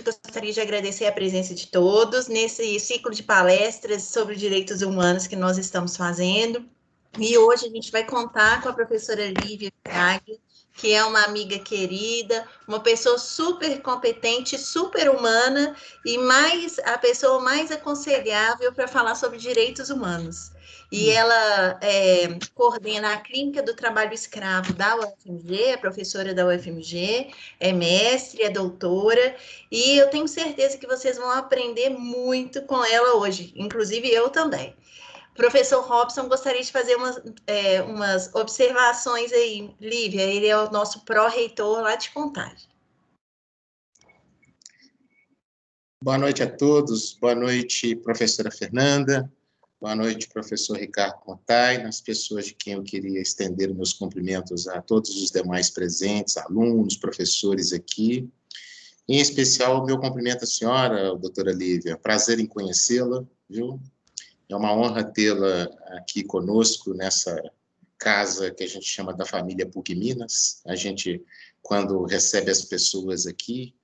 gostaria de agradecer a presença de todos nesse ciclo de palestras sobre direitos humanos que nós estamos fazendo. E hoje a gente vai contar com a professora Lívia Frag, que é uma amiga querida, uma pessoa super competente, super humana e a pessoa mais aconselhável para falar sobre direitos humanos. E ela coordena a Clínica do Trabalho Escravo da UFMG, é professora da UFMG, é mestre, é doutora, e eu tenho certeza que vocês vão aprender muito com ela hoje, inclusive eu também. Professor Robson, gostaria de fazer umas observações aí. Lívia, ele é o nosso pró-reitor lá de Contagem. Boa noite a todos. Boa noite, professora Fernanda. Boa noite, professor Ricardo Montai, as pessoas de quem eu queria estender meus cumprimentos a todos os demais presentes, alunos, professores aqui. Em especial, o meu cumprimento à senhora, doutora Lívia. Prazer em conhecê-la, viu? É uma honra tê-la aqui conosco nessa casa que a gente chama da família PUC Minas. A gente, quando recebe as pessoas aqui,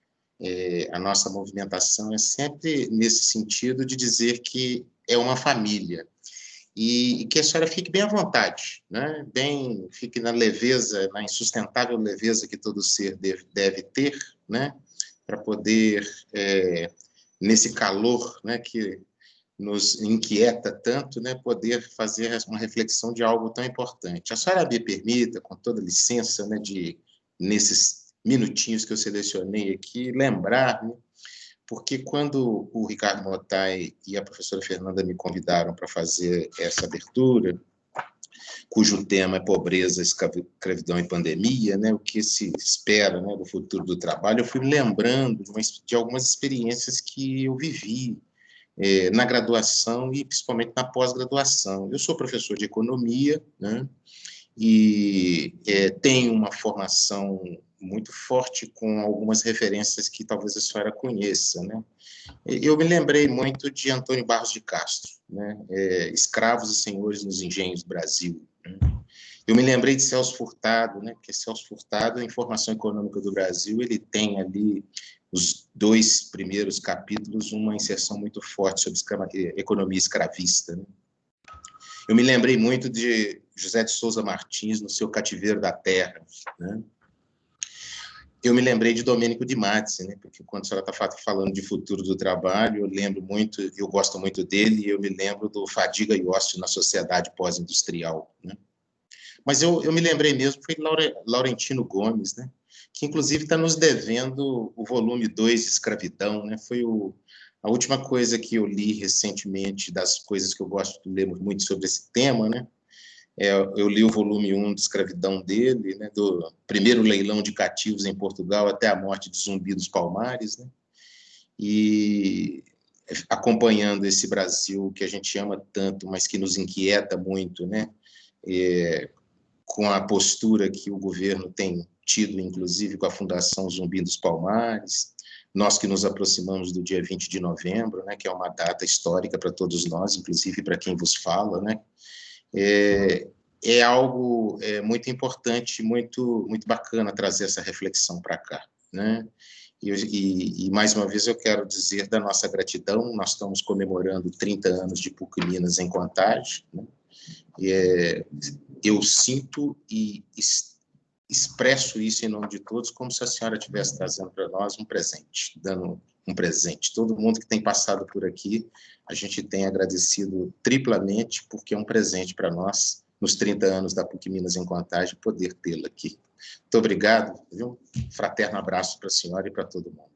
a nossa movimentação é sempre nesse sentido de dizer que é uma família e que a senhora fique bem à vontade, né? Fique na leveza, na insustentável leveza que todo ser deve ter, né? Para poder, nesse calor, né, que nos inquieta tanto, né, poder fazer uma reflexão de algo tão importante. A senhora me permita, com toda licença, né, nesses minutinhos que eu selecionei aqui, lembrar, né, porque quando o Ricardo Montai e a professora Fernanda me convidaram para fazer essa abertura, cujo tema é pobreza, escravidão e pandemia, né, o que se espera, né, do futuro do trabalho, eu fui lembrando de algumas experiências que eu vivi na graduação e principalmente na pós-graduação. Eu sou professor de economia, né, e tenho uma formação muito forte com algumas referências que talvez a senhora conheça, né. Eu me lembrei muito de Antônio Barros de Castro, né, Escravos e Senhores nos Engenhos do Brasil, né. Eu me lembrei de Celso Furtado, né, porque Celso Furtado, a Informação Econômica do Brasil, ele tem ali os 2 primeiros capítulos, uma inserção muito forte sobre economia escravista, né? Eu me lembrei muito de José de Souza Martins, no seu Cativeiro da Terra, né? Eu me lembrei de Domênico de Mazzi, né? Porque quando a senhora está falando de futuro do trabalho, eu gosto muito dele, e eu me lembro do Fadiga e Ócio na sociedade pós-industrial, né? Mas eu me lembrei mesmo, foi Laurentino Gomes, né? Que inclusive está nos devendo o volume 2 de Escravidão, né? Foi a última coisa que eu li recentemente, das coisas que eu gosto de ler muito sobre esse tema, né? Eu li o volume 1 de Escravidão dele, né? Do primeiro leilão de cativos em Portugal até a morte de Zumbi dos Palmares, né? E acompanhando esse Brasil que a gente ama tanto, mas que nos inquieta muito, né? Com a postura que o governo tem tido, inclusive, com a Fundação Zumbi dos Palmares, nós que nos aproximamos do dia 20 de novembro, né, que é uma data histórica para todos nós, inclusive para quem vos fala, né, é algo muito importante, muito bacana trazer essa reflexão para cá, né, e mais uma vez eu quero dizer da nossa gratidão. Nós estamos comemorando 30 anos de PUC Minas em Contagem, né, eu sinto e expresso isso em nome de todos, como se a senhora estivesse trazendo para nós um presente, dando um presente. Todo mundo que tem passado por aqui, a gente tem agradecido triplamente, porque é um presente para nós, nos 30 anos da PUC Minas em Contagem, poder tê-la aqui. Muito obrigado, viu? Fraterno abraço para a senhora e para todo mundo.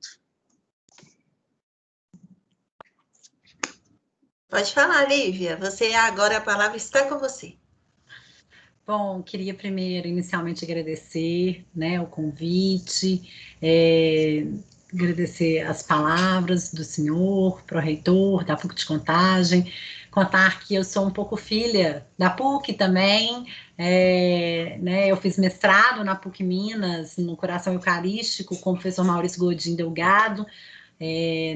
Pode falar, Lívia. Agora a palavra está com você. Bom, queria primeiro, inicialmente, agradecer, né, o convite, agradecer as palavras do senhor, pró-reitor da PUC de Contagem, contar que eu sou um pouco filha da PUC também, né, eu fiz mestrado na PUC Minas, no Coração Eucarístico, com o professor Maurício Godinho Delgado,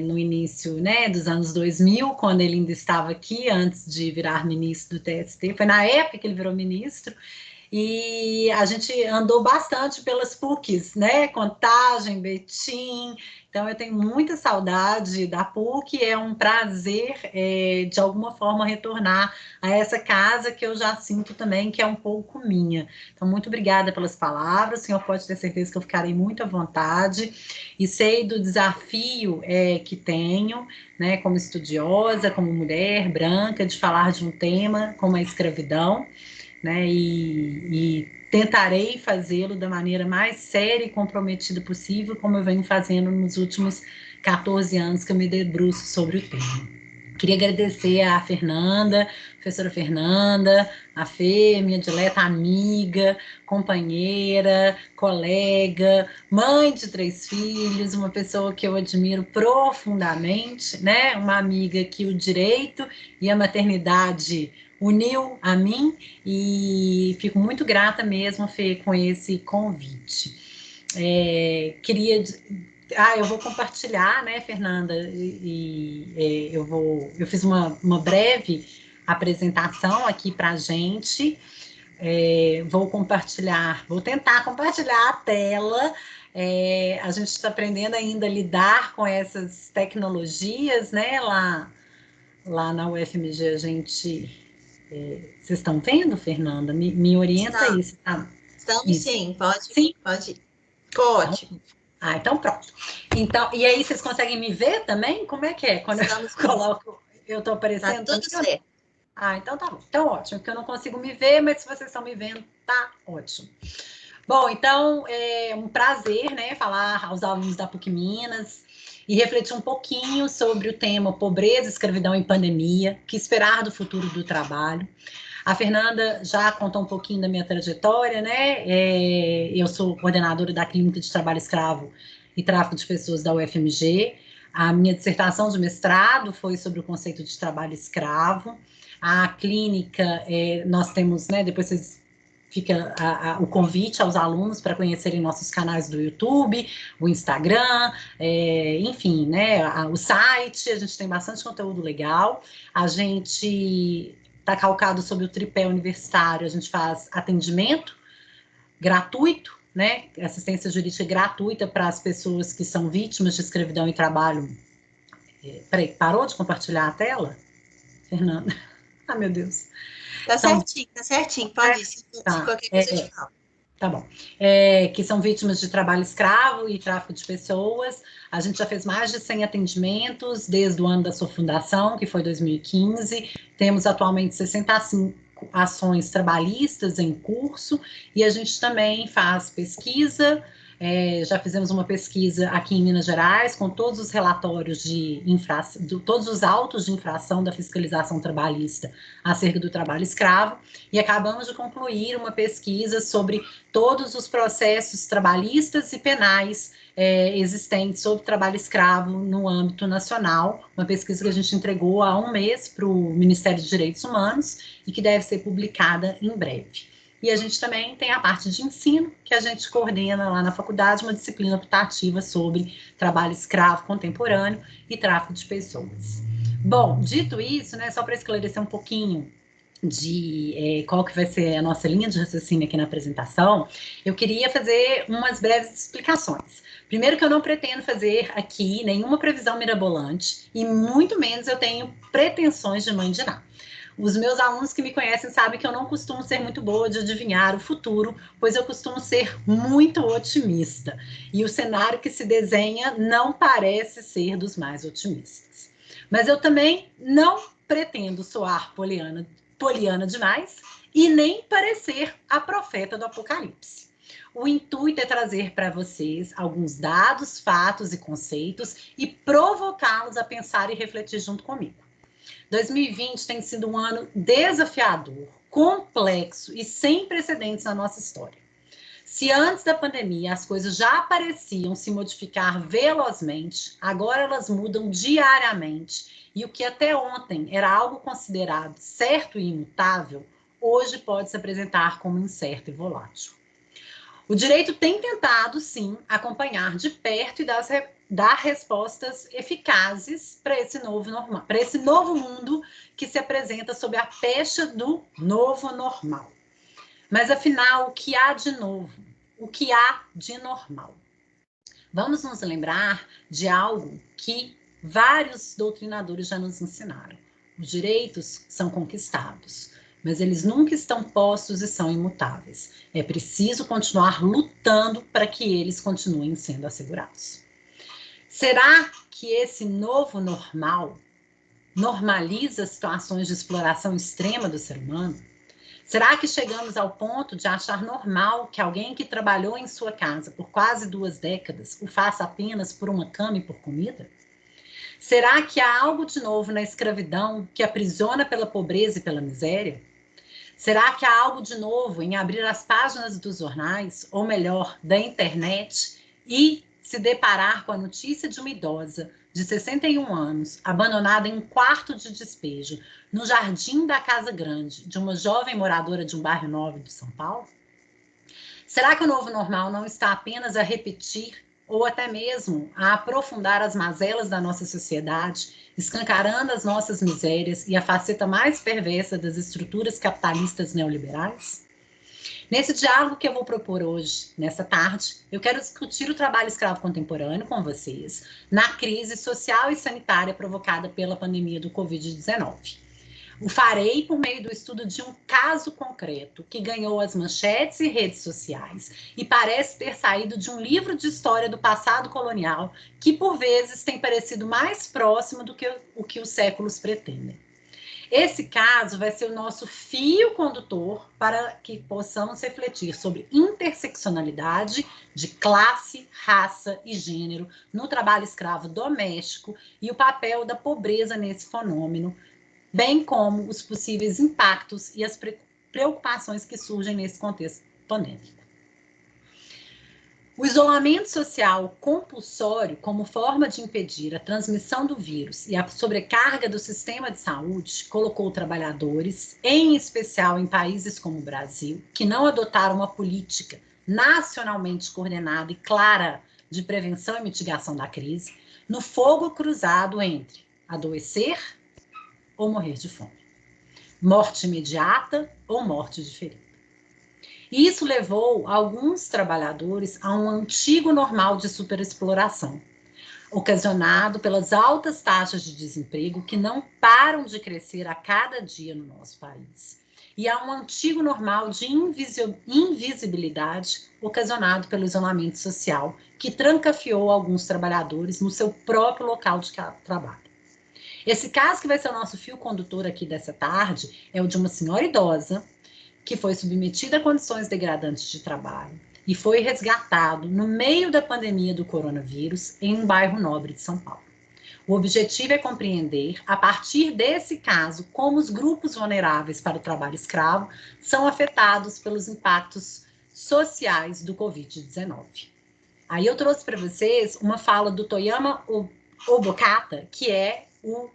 no início, né, dos anos 2000, quando ele ainda estava aqui, antes de virar ministro do TST, foi na época que ele virou ministro, e a gente andou bastante pelas PUCs, né? Contagem, Betim. Então, eu tenho muita saudade da PUC, é um prazer, de alguma forma, retornar a essa casa que eu já sinto também que é um pouco minha. Então, muito obrigada pelas palavras, o senhor pode ter certeza que eu ficarei muito à vontade, e sei do desafio que tenho, né, como estudiosa, como mulher branca, de falar de um tema como a escravidão, né, e tentarei fazê-lo da maneira mais séria e comprometida possível, como eu venho fazendo nos últimos 14 anos que eu me debruço sobre o tema. Queria agradecer à Fernanda, professora Fernanda, a Fê, minha dileta amiga, companheira, colega, mãe de 3 filhos, uma pessoa que eu admiro profundamente, né? Uma amiga que o direito e a maternidade uniu a mim, e fico muito grata mesmo, Fê, com esse convite. Eu vou compartilhar, né, Fernanda, eu fiz uma breve apresentação aqui para a gente, vou tentar compartilhar a tela. A gente está aprendendo ainda a lidar com essas tecnologias, né, lá na UFMG a gente... vocês estão vendo, Fernanda? Me orienta isso, tá? Estamos sim, Sim? pode ir. Ótimo. Então pronto. Então, e aí vocês conseguem me ver também? Como é que é? Quando Estamos eu coloco, eu estou aparecendo? Tá tudo certo. Então tá bom. Então ótimo, porque eu não consigo me ver, mas se vocês estão me vendo, tá ótimo. Bom, então é um prazer, né, falar aos alunos da PUC Minas e refletir um pouquinho sobre o tema pobreza, escravidão e pandemia, que esperar do futuro do trabalho. A Fernanda já contou um pouquinho da minha trajetória, né? Eu sou coordenadora da Clínica de Trabalho Escravo e Tráfico de Pessoas da UFMG. A minha dissertação de mestrado foi sobre o conceito de trabalho escravo. A clínica, nós temos, né? Depois vocês fica o convite aos alunos para conhecerem nossos canais do YouTube, o Instagram, enfim, né? O site, a gente tem bastante conteúdo legal. A gente está calcado sobre o tripé universitário, a gente faz atendimento gratuito, né? Assistência jurídica gratuita para as pessoas que são vítimas de escravidão e trabalho. Peraí, parou de compartilhar a tela, Fernanda? Ah, meu Deus. Tá certinho, pode ir. Se qualquer coisa eu te falo. Tá bom. Que são vítimas de trabalho escravo e tráfico de pessoas. A gente já fez mais de 100 atendimentos desde o ano da sua fundação, que foi 2015. Temos atualmente 65 ações trabalhistas em curso, e a gente também faz pesquisa. Já fizemos uma pesquisa aqui em Minas Gerais com todos os relatórios de infração, todos os autos de infração da fiscalização trabalhista acerca do trabalho escravo, e acabamos de concluir uma pesquisa sobre todos os processos trabalhistas e penais existentes sobre trabalho escravo no âmbito nacional, uma pesquisa que a gente entregou há um mês para o Ministério dos Direitos Humanos e que deve ser publicada em breve. E a gente também tem a parte de ensino, que a gente coordena lá na faculdade, uma disciplina optativa sobre trabalho escravo contemporâneo e tráfico de pessoas. Bom, dito isso, né, só para esclarecer um pouquinho de qual que vai ser a nossa linha de raciocínio aqui na apresentação, eu queria fazer umas breves explicações. Primeiro que eu não pretendo fazer aqui nenhuma previsão mirabolante, e muito menos eu tenho pretensões de mãe de Ná. Os meus alunos que me conhecem sabem que eu não costumo ser muito boa de adivinhar o futuro, pois eu costumo ser muito otimista. E o cenário que se desenha não parece ser dos mais otimistas. Mas eu também não pretendo soar poliana demais e nem parecer a profeta do Apocalipse. O intuito é trazer para vocês alguns dados, fatos e conceitos e provocá-los a pensar e refletir junto comigo. 2020 tem sido um ano desafiador, complexo e sem precedentes na nossa história. Se antes da pandemia as coisas já pareciam se modificar velozmente, agora elas mudam diariamente, e o que até ontem era algo considerado certo e imutável, hoje pode se apresentar como incerto e volátil. O direito tem tentado, sim, acompanhar de perto e dar respostas eficazes para esse novo mundo que se apresenta sob a pecha do novo normal. Mas, afinal, o que há de novo? O que há de normal? Vamos nos lembrar de algo que vários doutrinadores já nos ensinaram. Os direitos são conquistados, mas eles nunca estão postos e são imutáveis. É preciso continuar lutando para que eles continuem sendo assegurados. Será que esse novo normal normaliza situações de exploração extrema do ser humano? Será que chegamos ao ponto de achar normal que alguém que trabalhou em sua casa por quase 2 décadas o faça apenas por uma cama e por comida? Será que há algo de novo na escravidão que aprisiona pela pobreza e pela miséria? Será que há algo de novo em abrir as páginas dos jornais, ou melhor, da internet, e se deparar com a notícia de uma idosa de 61 anos, abandonada em um quarto de despejo, no jardim da Casa Grande, de uma jovem moradora de um bairro nobre de São Paulo? Será que o novo normal não está apenas a repetir ou até mesmo a aprofundar as mazelas da nossa sociedade, escancarando as nossas misérias e a faceta mais perversa das estruturas capitalistas neoliberais? Nesse diálogo que eu vou propor hoje, nessa tarde, eu quero discutir o trabalho escravo contemporâneo com vocês na crise social e sanitária provocada pela pandemia do Covid-19. O farei por meio do estudo de um caso concreto que ganhou as manchetes e redes sociais e parece ter saído de um livro de história do passado colonial que, por vezes, tem parecido mais próximo do que o que os séculos pretendem. Esse caso vai ser o nosso fio condutor para que possamos refletir sobre interseccionalidade de classe, raça e gênero no trabalho escravo doméstico e o papel da pobreza nesse fenômeno, bem como os possíveis impactos e as preocupações que surgem nesse contexto pandêmico. O isolamento social compulsório, como forma de impedir a transmissão do vírus e a sobrecarga do sistema de saúde, colocou trabalhadores, em especial em países como o Brasil, que não adotaram uma política nacionalmente coordenada e clara de prevenção e mitigação da crise, no fogo cruzado entre adoecer ou morrer de fome, morte imediata ou morte diferida. E isso levou alguns trabalhadores a um antigo normal de superexploração, ocasionado pelas altas taxas de desemprego que não param de crescer a cada dia no nosso país. E a um antigo normal de invisibilidade ocasionado pelo isolamento social, que trancafiou alguns trabalhadores no seu próprio local de trabalho. Esse caso que vai ser o nosso fio condutor aqui dessa tarde é o de uma senhora idosa que foi submetida a condições degradantes de trabalho e foi resgatado no meio da pandemia do coronavírus em um bairro nobre de São Paulo. O objetivo é compreender, a partir desse caso, como os grupos vulneráveis para o trabalho escravo são afetados pelos impactos sociais do Covid-19. Aí eu trouxe para vocês uma fala do Toyama Obokata, que é o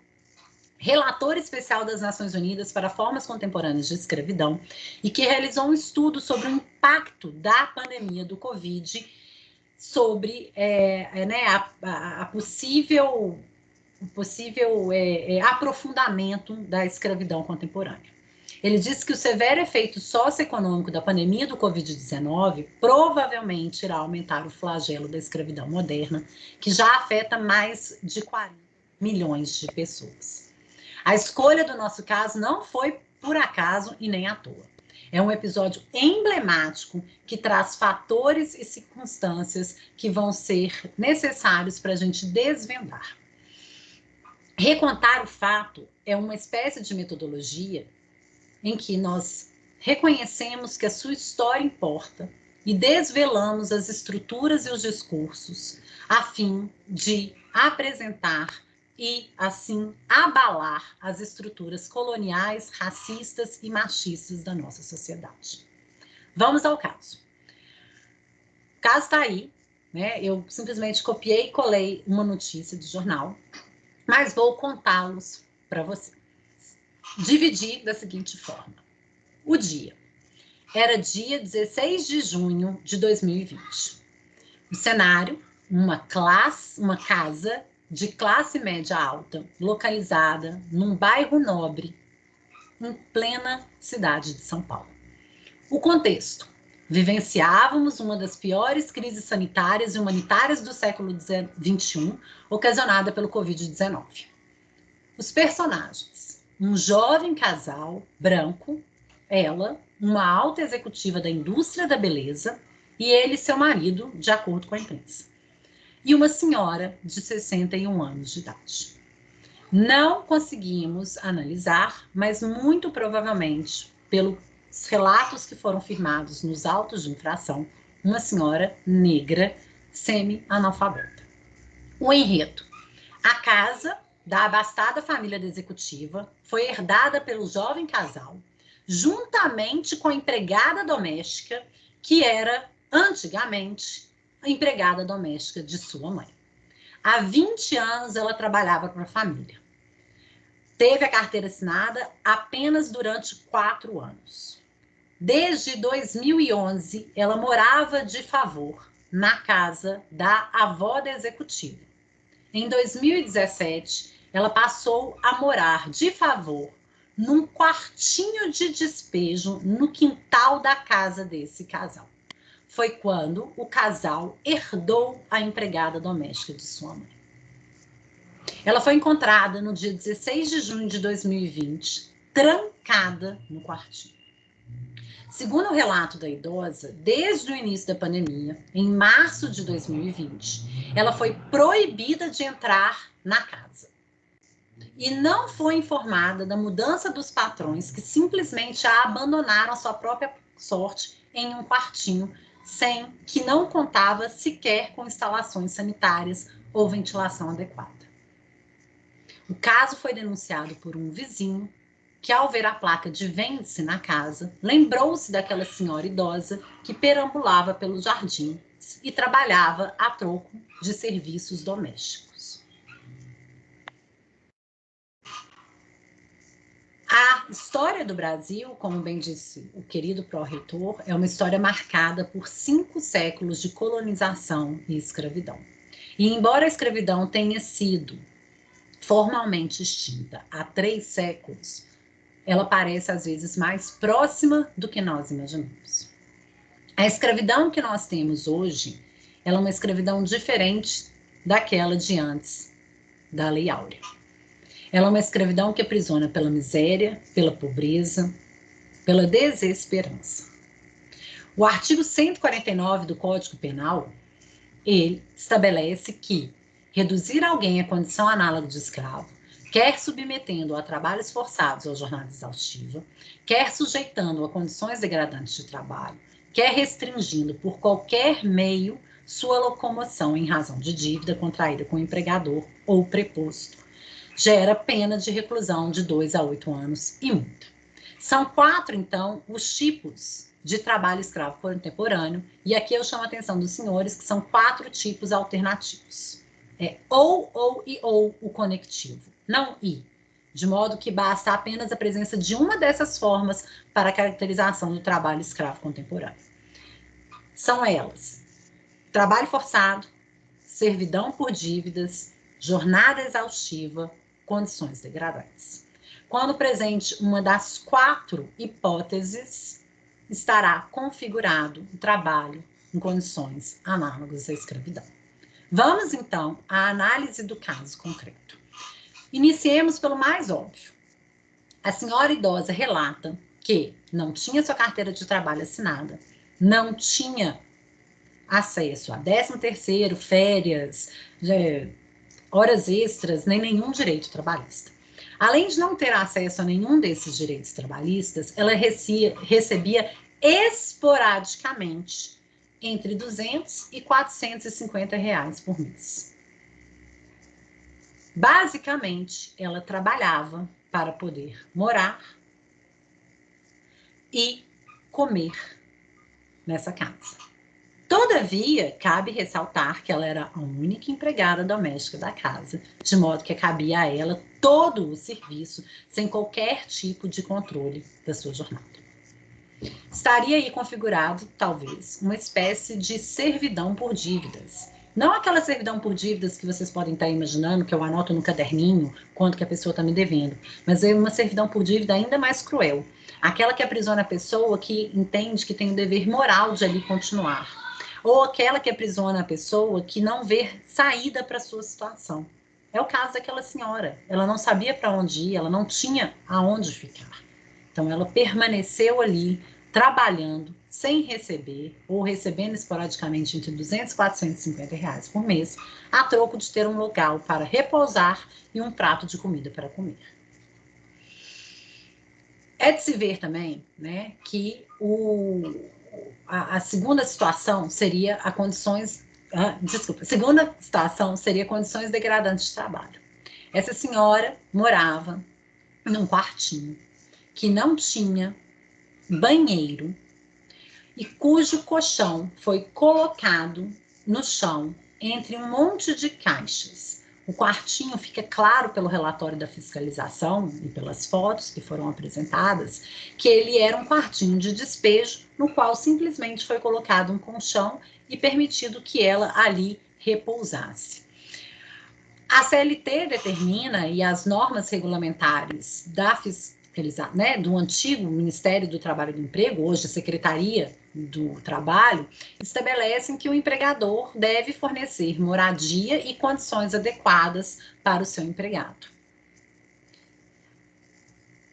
relator especial das Nações Unidas para Formas Contemporâneas de Escravidão e que realizou um estudo sobre o impacto da pandemia do Covid sobre a possível aprofundamento da escravidão contemporânea. Ele disse que o severo efeito socioeconômico da pandemia do Covid-19 provavelmente irá aumentar o flagelo da escravidão moderna, que já afeta mais de 40 milhões de pessoas. A escolha do nosso caso não foi por acaso e nem à toa. É um episódio emblemático que traz fatores e circunstâncias que vão ser necessários para a gente desvendar. Recontar o fato é uma espécie de metodologia em que nós reconhecemos que a sua história importa e desvelamos as estruturas e os discursos a fim de apresentar e, assim, abalar as estruturas coloniais, racistas e machistas da nossa sociedade. Vamos ao caso. O caso está aí, né? Eu simplesmente copiei e colei uma notícia de jornal, mas vou contá-los para você. Dividi da seguinte forma. O dia era dia 16 de junho de 2020. O cenário, uma casa de classe média alta, localizada num bairro nobre, em plena cidade de São Paulo. O contexto. Vivenciávamos uma das piores crises sanitárias e humanitárias do século XXI, ocasionada pelo Covid-19. Os personagens. Um jovem casal branco, ela, uma alta executiva da indústria da beleza, e ele, seu marido, de acordo com a imprensa. E uma senhora de 61 anos de idade. Não conseguimos analisar, mas muito provavelmente, pelos relatos que foram firmados nos autos de infração, uma senhora negra semi-analfabeta. O enredo. A casa da abastada família da executiva foi herdada pelo jovem casal, juntamente com a empregada doméstica, que era, antigamente, a empregada doméstica de sua mãe. Há 20 anos ela trabalhava para a família. Teve a carteira assinada apenas durante 4 anos. Desde 2011, ela morava de favor na casa da avó da executiva. Em 2017, ela passou a morar de favor num quartinho de despejo no quintal da casa desse casal. Foi quando o casal herdou a empregada doméstica de sua mãe. Ela foi encontrada no dia 16 de junho de 2020, trancada no quartinho. Segundo o relato da idosa, desde o início da pandemia, em março de 2020, ela foi proibida de entrar na casa. E não foi informada da mudança dos patrões que simplesmente a abandonaram à sua própria sorte em um quartinho, que não contava sequer com instalações sanitárias ou ventilação adequada. O caso foi denunciado por um vizinho que, ao ver a placa de vende-se na casa, lembrou-se daquela senhora idosa que perambulava pelos jardins e trabalhava a troco de serviços domésticos. A história do Brasil, como bem disse o querido pró-reitor, é uma história marcada por 5 séculos de colonização e escravidão. E embora a escravidão tenha sido formalmente extinta há 3 séculos, ela parece às vezes mais próxima do que nós imaginamos. A escravidão que nós temos hoje, ela é uma escravidão diferente daquela de antes da Lei Áurea. Ela é uma escravidão que aprisiona pela miséria, pela pobreza, pela desesperança. O artigo 149 do Código Penal, ele estabelece que reduzir alguém à condição análoga de escravo, quer submetendo-o a trabalhos forçados ou jornada exaustiva, quer sujeitando-o a condições degradantes de trabalho, quer restringindo por qualquer meio sua locomoção em razão de dívida contraída com o empregador ou preposto, gera pena de reclusão de 2 a 8 anos e multa. São 4, então, os tipos de trabalho escravo contemporâneo, e aqui eu chamo a atenção dos senhores que são 4 tipos alternativos. É ou o conectivo, não e, de modo que basta apenas a presença de uma dessas formas para a caracterização do trabalho escravo contemporâneo. São elas: trabalho forçado, servidão por dívidas, jornada exaustiva, condições degradantes. Quando presente uma das 4 hipóteses, estará configurado o trabalho em condições análogas à escravidão. Vamos, então, à análise do caso concreto. Iniciemos pelo mais óbvio. A senhora idosa relata que não tinha sua carteira de trabalho assinada, não tinha acesso a 13º, férias, horas extras, nem nenhum direito trabalhista. Além de não ter acesso a nenhum desses direitos trabalhistas, ela recebia esporadicamente entre R$200 e R$450 por mês. Basicamente, ela trabalhava para poder morar e comer nessa casa. Todavia, cabe ressaltar que ela era a única empregada doméstica da casa, de modo que cabia a ela todo o serviço, sem qualquer tipo de controle da sua jornada. Estaria aí configurado, talvez, uma espécie de servidão por dívidas, Não aquela servidão por dívidas que vocês podem estar imaginando, que eu anoto no caderninho quanto que a pessoa está me devendo, mas é uma servidão por dívida ainda mais cruel. Aquela que aprisiona a pessoa que entende que tem o dever moral de ali continuar. Ou aquela que aprisiona a pessoa que não vê saída para a sua situação. É o caso daquela senhora. Ela não sabia para onde ir, ela não tinha aonde ficar. Então, ela permaneceu ali, trabalhando, sem receber, ou recebendo esporadicamente entre 200 e 450 reais por mês, a troco de ter um local para repousar e um prato de comida para comer. É de se ver também, né, que a segunda situação seria a condições... a segunda situação seria condições degradantes de trabalho. Essa senhora morava num quartinho que não tinha banheiro e cujo colchão foi colocado no chão entre um monte de caixas. O quartinho fica claro pelo relatório da fiscalização e pelas fotos que foram apresentadas que ele era um quartinho de despejo no qual simplesmente foi colocado um colchão e permitido que ela ali repousasse. A CLT determina, e as normas regulamentares da fiscalização, né, do antigo Ministério do Trabalho e do Emprego, hoje a Secretaria do Trabalho, estabelecem que o empregador deve fornecer moradia e condições adequadas para o seu empregado.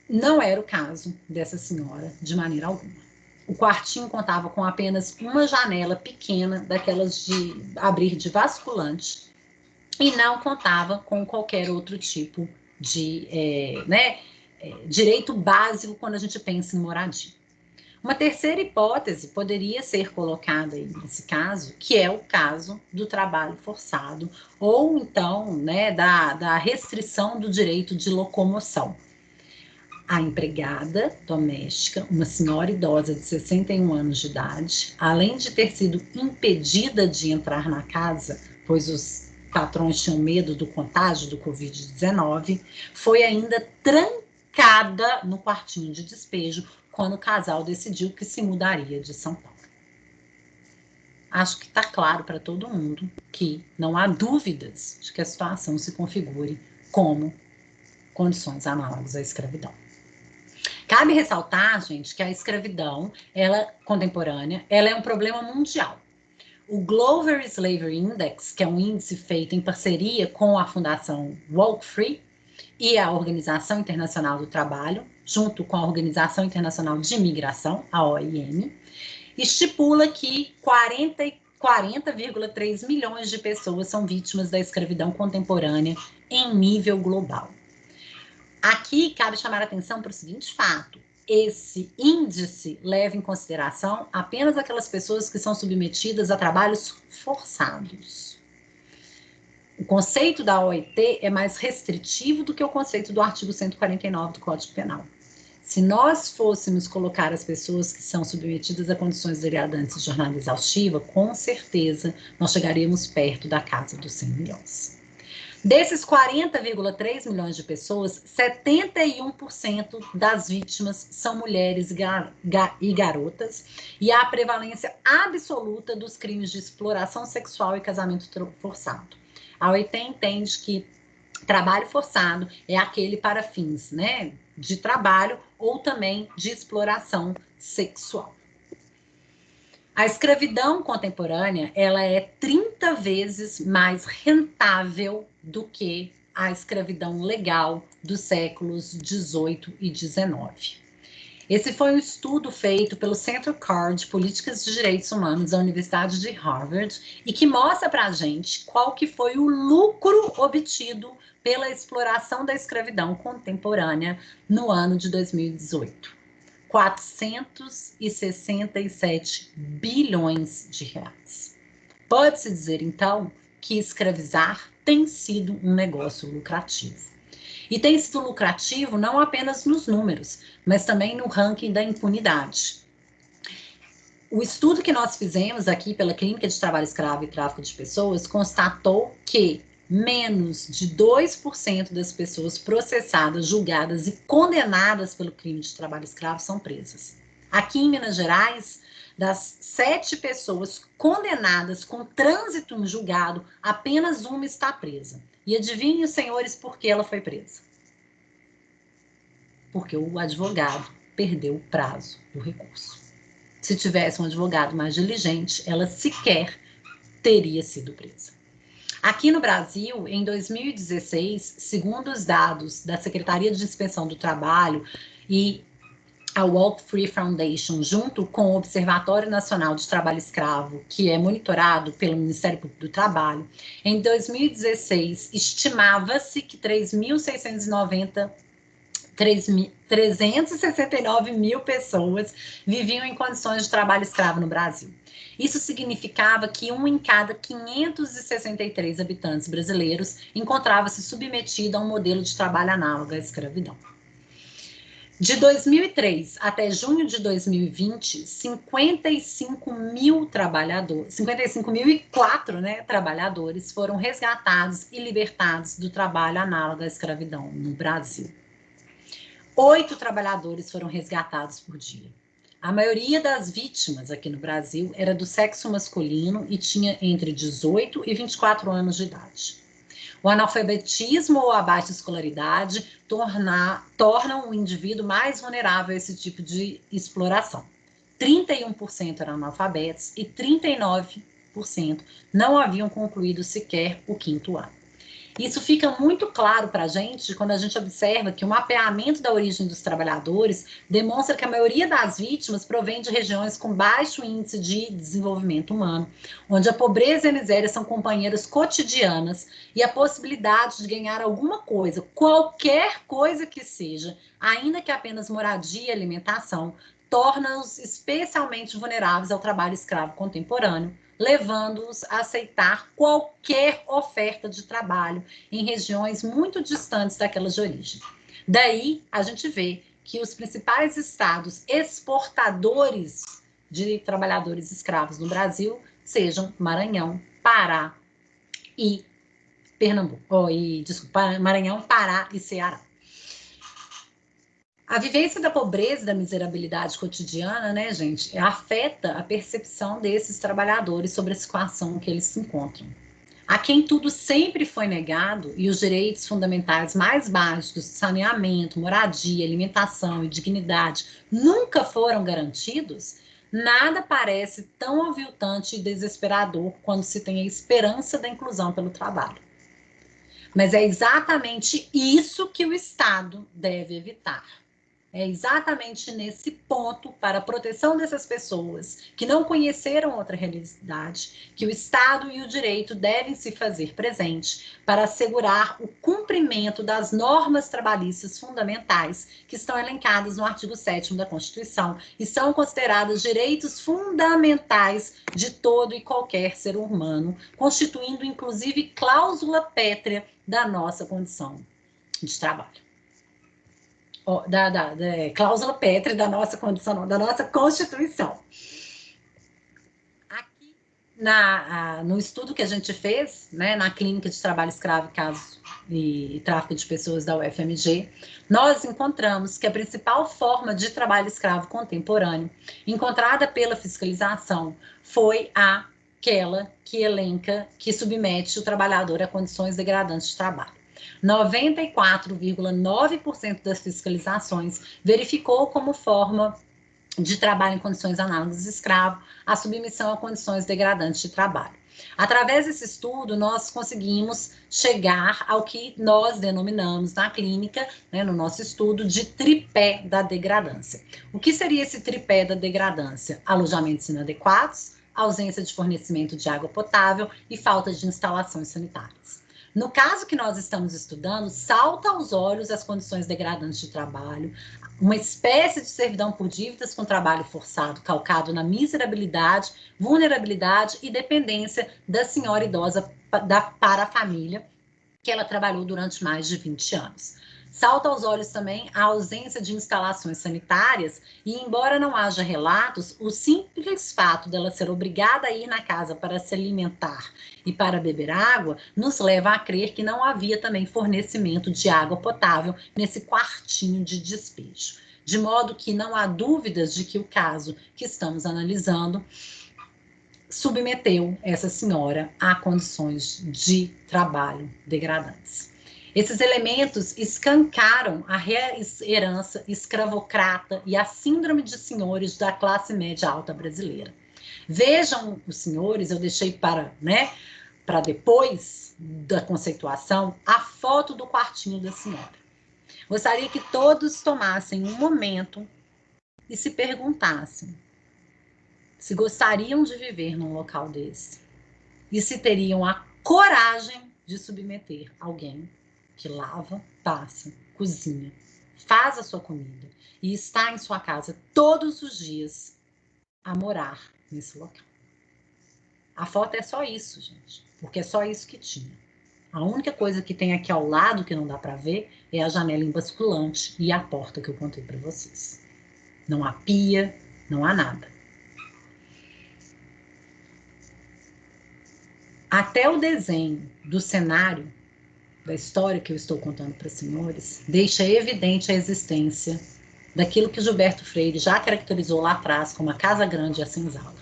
Não era o caso dessa senhora, de maneira alguma. O quartinho contava com apenas uma janela pequena, daquelas de abrir de basculante, e não contava com qualquer outro tipo de direito básico quando a gente pensa em moradia. Uma terceira hipótese poderia ser colocada aí nesse caso, que é o caso do trabalho forçado, ou então, né, da restrição do direito de locomoção. A empregada doméstica, uma senhora idosa de 61 anos de idade, além de ter sido impedida de entrar na casa, pois os patrões tinham medo do contágio do Covid-19, foi ainda trancada no quartinho de despejo quando o casal decidiu que se mudaria de São Paulo. Acho que está claro para todo mundo que não há dúvidas de que a situação se configure como condições análogas à escravidão. Cabe ressaltar, gente, que a escravidão, ela contemporânea, ela é um problema mundial. O Global Slavery Index, que é um índice feito em parceria com a Fundação Walk Free e a Organização Internacional do Trabalho, junto com a Organização Internacional de Imigração, a OIM, estipula que 40,3 milhões de pessoas são vítimas da escravidão contemporânea em nível global. Aqui cabe chamar a atenção para o seguinte fato: esse índice leva em consideração apenas aquelas pessoas que são submetidas a trabalhos forçados. O conceito da OIT é mais restritivo do que o conceito do artigo 149 do Código Penal. Se nós fôssemos colocar as pessoas que são submetidas a condições degradantes de jornada exaustiva, com certeza nós chegaríamos perto da casa dos 100 milhões. Desses 40,3 milhões de pessoas, 71% das vítimas são mulheres e garotas, e há a prevalência absoluta dos crimes de exploração sexual e casamento forçado. A OIT entende que trabalho forçado é aquele para fins, né, de trabalho ou também de exploração sexual. A escravidão contemporânea, ela é 30 vezes mais rentável do que a escravidão legal dos séculos 18 e 19. Esse foi um estudo feito pelo Center Carr de Políticas de Direitos Humanos da Universidade de Harvard e que mostra para a gente qual que foi o lucro obtido pela exploração da escravidão contemporânea no ano de 2018. 467 bilhões de reais. Pode-se dizer, então, que escravizar tem sido um negócio lucrativo. E tem sido lucrativo não apenas nos números, mas também no ranking da impunidade. O estudo que nós fizemos aqui pela Clínica de Trabalho Escravo e Tráfico de Pessoas constatou que menos de 2% das pessoas processadas, julgadas e condenadas pelo crime de trabalho escravo são presas. Aqui em Minas Gerais, das 7 pessoas condenadas com trânsito em julgado, apenas uma está presa. E adivinhem, senhores, por que ela foi presa? Porque o advogado perdeu o prazo do recurso. Se tivesse um advogado mais diligente, ela sequer teria sido presa. Aqui no Brasil, em 2016, segundo os dados da Secretaria de Inspeção do Trabalho e a Walk Free Foundation, junto com o Observatório Nacional de Trabalho Escravo, que é monitorado pelo Ministério Público do Trabalho, em 2016, estimava-se que 369 mil pessoas viviam em condições de trabalho escravo no Brasil. Isso significava que 1 em cada 563 habitantes brasileiros encontrava-se submetido a um modelo de trabalho análogo à escravidão. De 2003 até junho de 2020, 55.004, né, trabalhadores foram resgatados e libertados do trabalho análogo à escravidão no Brasil. 8 trabalhadores foram resgatados por dia. A maioria das vítimas aqui no Brasil era do sexo masculino e tinha entre 18 e 24 anos de idade. O analfabetismo ou a baixa escolaridade tornam o indivíduo mais vulnerável a esse tipo de exploração. 31% eram analfabetos e 39% não haviam concluído sequer o 5º ano. Isso fica muito claro para a gente quando a gente observa que o mapeamento da origem dos trabalhadores demonstra que a maioria das vítimas provém de regiões com baixo índice de desenvolvimento humano, onde a pobreza e a miséria são companheiras cotidianas e a possibilidade de ganhar alguma coisa, qualquer coisa que seja, ainda que apenas moradia e alimentação, torna-os especialmente vulneráveis ao trabalho escravo contemporâneo, levando-os a aceitar qualquer oferta de trabalho em regiões muito distantes daquelas de origem. Daí, a gente vê que os principais estados exportadores de trabalhadores escravos no Brasil sejam Maranhão, Pará e Maranhão, Pará e Ceará. A vivência da pobreza e da miserabilidade cotidiana, né, gente, afeta a percepção desses trabalhadores sobre a situação que eles se encontram. A quem tudo sempre foi negado e os direitos fundamentais mais básicos, saneamento, moradia, alimentação e dignidade nunca foram garantidos, nada parece tão aviltante e desesperador quando se tem a esperança da inclusão pelo trabalho. Mas é exatamente isso que o Estado deve evitar. É exatamente nesse ponto, para a proteção dessas pessoas que não conheceram outra realidade, que o Estado e o direito devem se fazer presente para assegurar o cumprimento das normas trabalhistas fundamentais que estão elencadas no artigo 7º da Constituição e são consideradas direitos fundamentais de todo e qualquer ser humano, constituindo inclusive cláusula pétrea da nossa condição de trabalho. Da cláusula pétrea da nossa condição, da nossa Constituição. Aqui, no estudo que a gente fez, né, na Clínica de Trabalho Escravo e Tráfico de Pessoas da UFMG, nós encontramos que a principal forma de trabalho escravo contemporâneo, encontrada pela fiscalização, foi aquela que submete o trabalhador a condições degradantes de trabalho. 94,9% das fiscalizações verificou como forma de trabalho em condições análogas de escravo a submissão a condições degradantes de trabalho. Através desse estudo, nós conseguimos chegar ao que nós denominamos na clínica, né, no nosso estudo, de tripé da degradância. O que seria esse tripé da degradância? Alojamentos inadequados, ausência de fornecimento de água potável e falta de instalações sanitárias. No caso que nós estamos estudando, salta aos olhos as condições degradantes de trabalho, uma espécie de servidão por dívidas com trabalho forçado, calcado na miserabilidade, vulnerabilidade e dependência da senhora idosa para a família, que ela trabalhou durante mais de 20 anos. Salta aos olhos também a ausência de instalações sanitárias e, embora não haja relatos, o simples fato dela ser obrigada a ir na casa para se alimentar e para beber água nos leva a crer que não havia também fornecimento de água potável nesse quartinho de despejo. de modo que não há dúvidas de que o caso que estamos analisando submeteu essa senhora a condições de trabalho degradantes. Esses elementos escancaram a herança escravocrata e a síndrome de senhores da classe média alta brasileira. Vejam, os senhores, eu deixei para depois da conceituação, a foto do quartinho da senhora. Gostaria que todos tomassem um momento e se perguntassem se gostariam de viver num local desse e se teriam a coragem de submeter alguém que lava, passa, cozinha, faz a sua comida e está em sua casa todos os dias a morar nesse local. A foto é só isso, gente, porque é só isso que tinha. A única coisa que tem aqui ao lado que não dá para ver é a janela embasculante e a porta que eu contei para vocês. Não há pia, não há nada. Até o desenho do cenário da história que eu estou contando para os senhores deixa evidente a existência daquilo que Gilberto Freire já caracterizou lá atrás como a Casa Grande e a Senzala.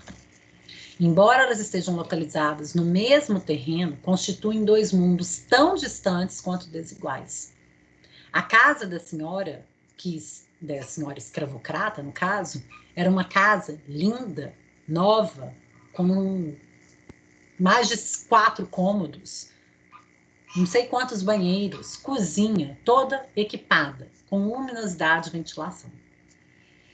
Embora elas estejam localizadas no mesmo terreno, constituem dois mundos tão distantes quanto desiguais. A casa da senhora escravocrata, no caso, era uma casa linda, nova, com mais de 4 cômodos, não sei quantos banheiros, cozinha, toda equipada, com luminosidade e ventilação.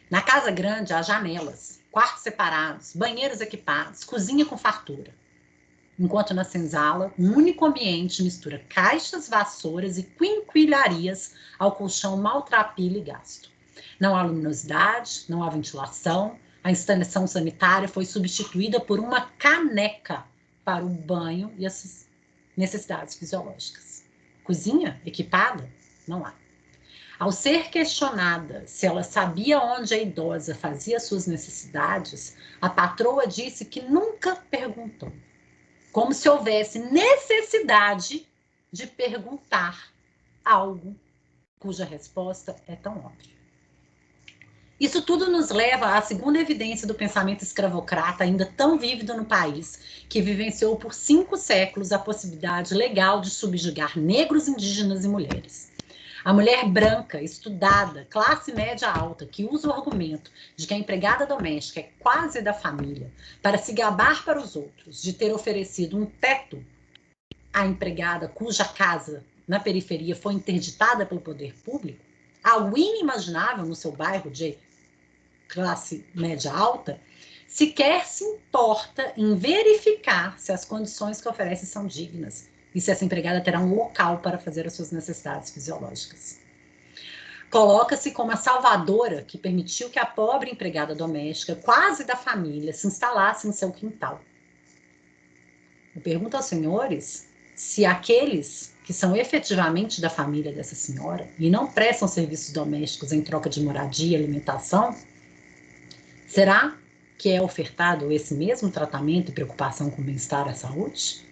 Na casa grande, há janelas, quartos separados, banheiros equipados, cozinha com fartura. Enquanto na senzala, um único ambiente mistura caixas, vassouras e quinquilharias ao colchão maltrapilho e gasto. Não há luminosidade, não há ventilação, a instalação sanitária foi substituída por uma caneca para o banho e as necessidades fisiológicas. Cozinha equipada? Não há. Ao ser questionada se ela sabia onde a idosa fazia suas necessidades, a patroa disse que nunca perguntou. Como se houvesse necessidade de perguntar algo cuja resposta é tão óbvia. Isso tudo nos leva à segunda evidência do pensamento escravocrata, ainda tão vívido no país, que vivenciou por 5 séculos a possibilidade legal de subjugar negros, indígenas e mulheres. A mulher branca, estudada, classe média alta, que usa o argumento de que a empregada doméstica é quase da família, para se gabar para os outros de ter oferecido um teto à empregada cuja casa na periferia foi interditada pelo poder público, algo inimaginável no seu bairro de classe média alta, sequer se importa em verificar se as condições que oferece são dignas e se essa empregada terá um local para fazer as suas necessidades fisiológicas. Coloca-se como a salvadora que permitiu que a pobre empregada doméstica, quase da família, se instalasse em seu quintal. Eu pergunto aos senhores se aqueles que são efetivamente da família dessa senhora e não prestam serviços domésticos em troca de moradia e alimentação, será que é ofertado esse mesmo tratamento e preocupação com o bem-estar e a saúde?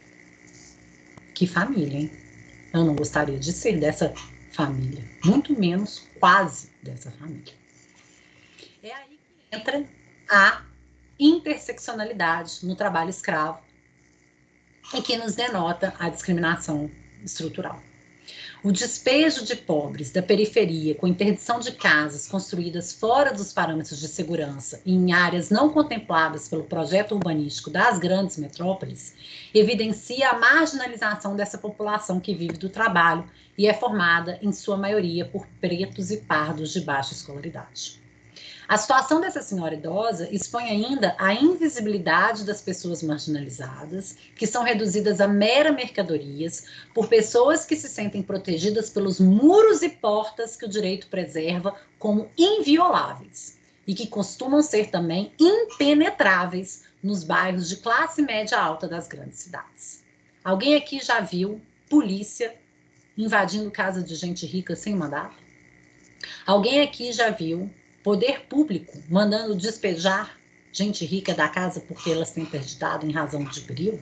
Que família, hein? Eu não gostaria de ser dessa família, muito menos quase dessa família. É aí que entra a interseccionalidade no trabalho escravo e que nos denota a discriminação estrutural. O despejo de pobres da periferia com interdição de casas construídas fora dos parâmetros de segurança e em áreas não contempladas pelo projeto urbanístico das grandes metrópoles evidencia a marginalização dessa população que vive do trabalho e é formada, em sua maioria, por pretos e pardos de baixa escolaridade. A situação dessa senhora idosa expõe ainda a invisibilidade das pessoas marginalizadas, que são reduzidas a mera mercadorias por pessoas que se sentem protegidas pelos muros e portas que o direito preserva como invioláveis e que costumam ser também impenetráveis nos bairros de classe média alta das grandes cidades. Alguém aqui já viu polícia invadindo casa de gente rica sem mandato? Alguém aqui já viu poder público mandando despejar gente rica da casa porque elas têm interditado em razão de perigo?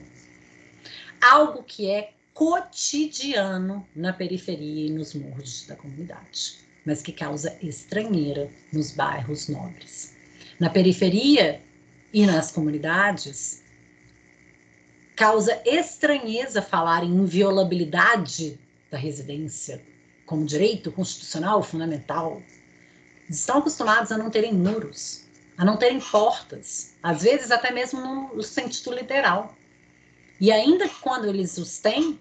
Algo que é cotidiano na periferia e nos morros da comunidade. mas que causa estranheira nos bairros nobres. Na periferia e nas comunidades, causa estranheza falar em inviolabilidade da residência como direito constitucional fundamental. Estão acostumados a não terem muros, a não terem portas, às vezes até mesmo no sentido literal. E ainda quando eles os têm,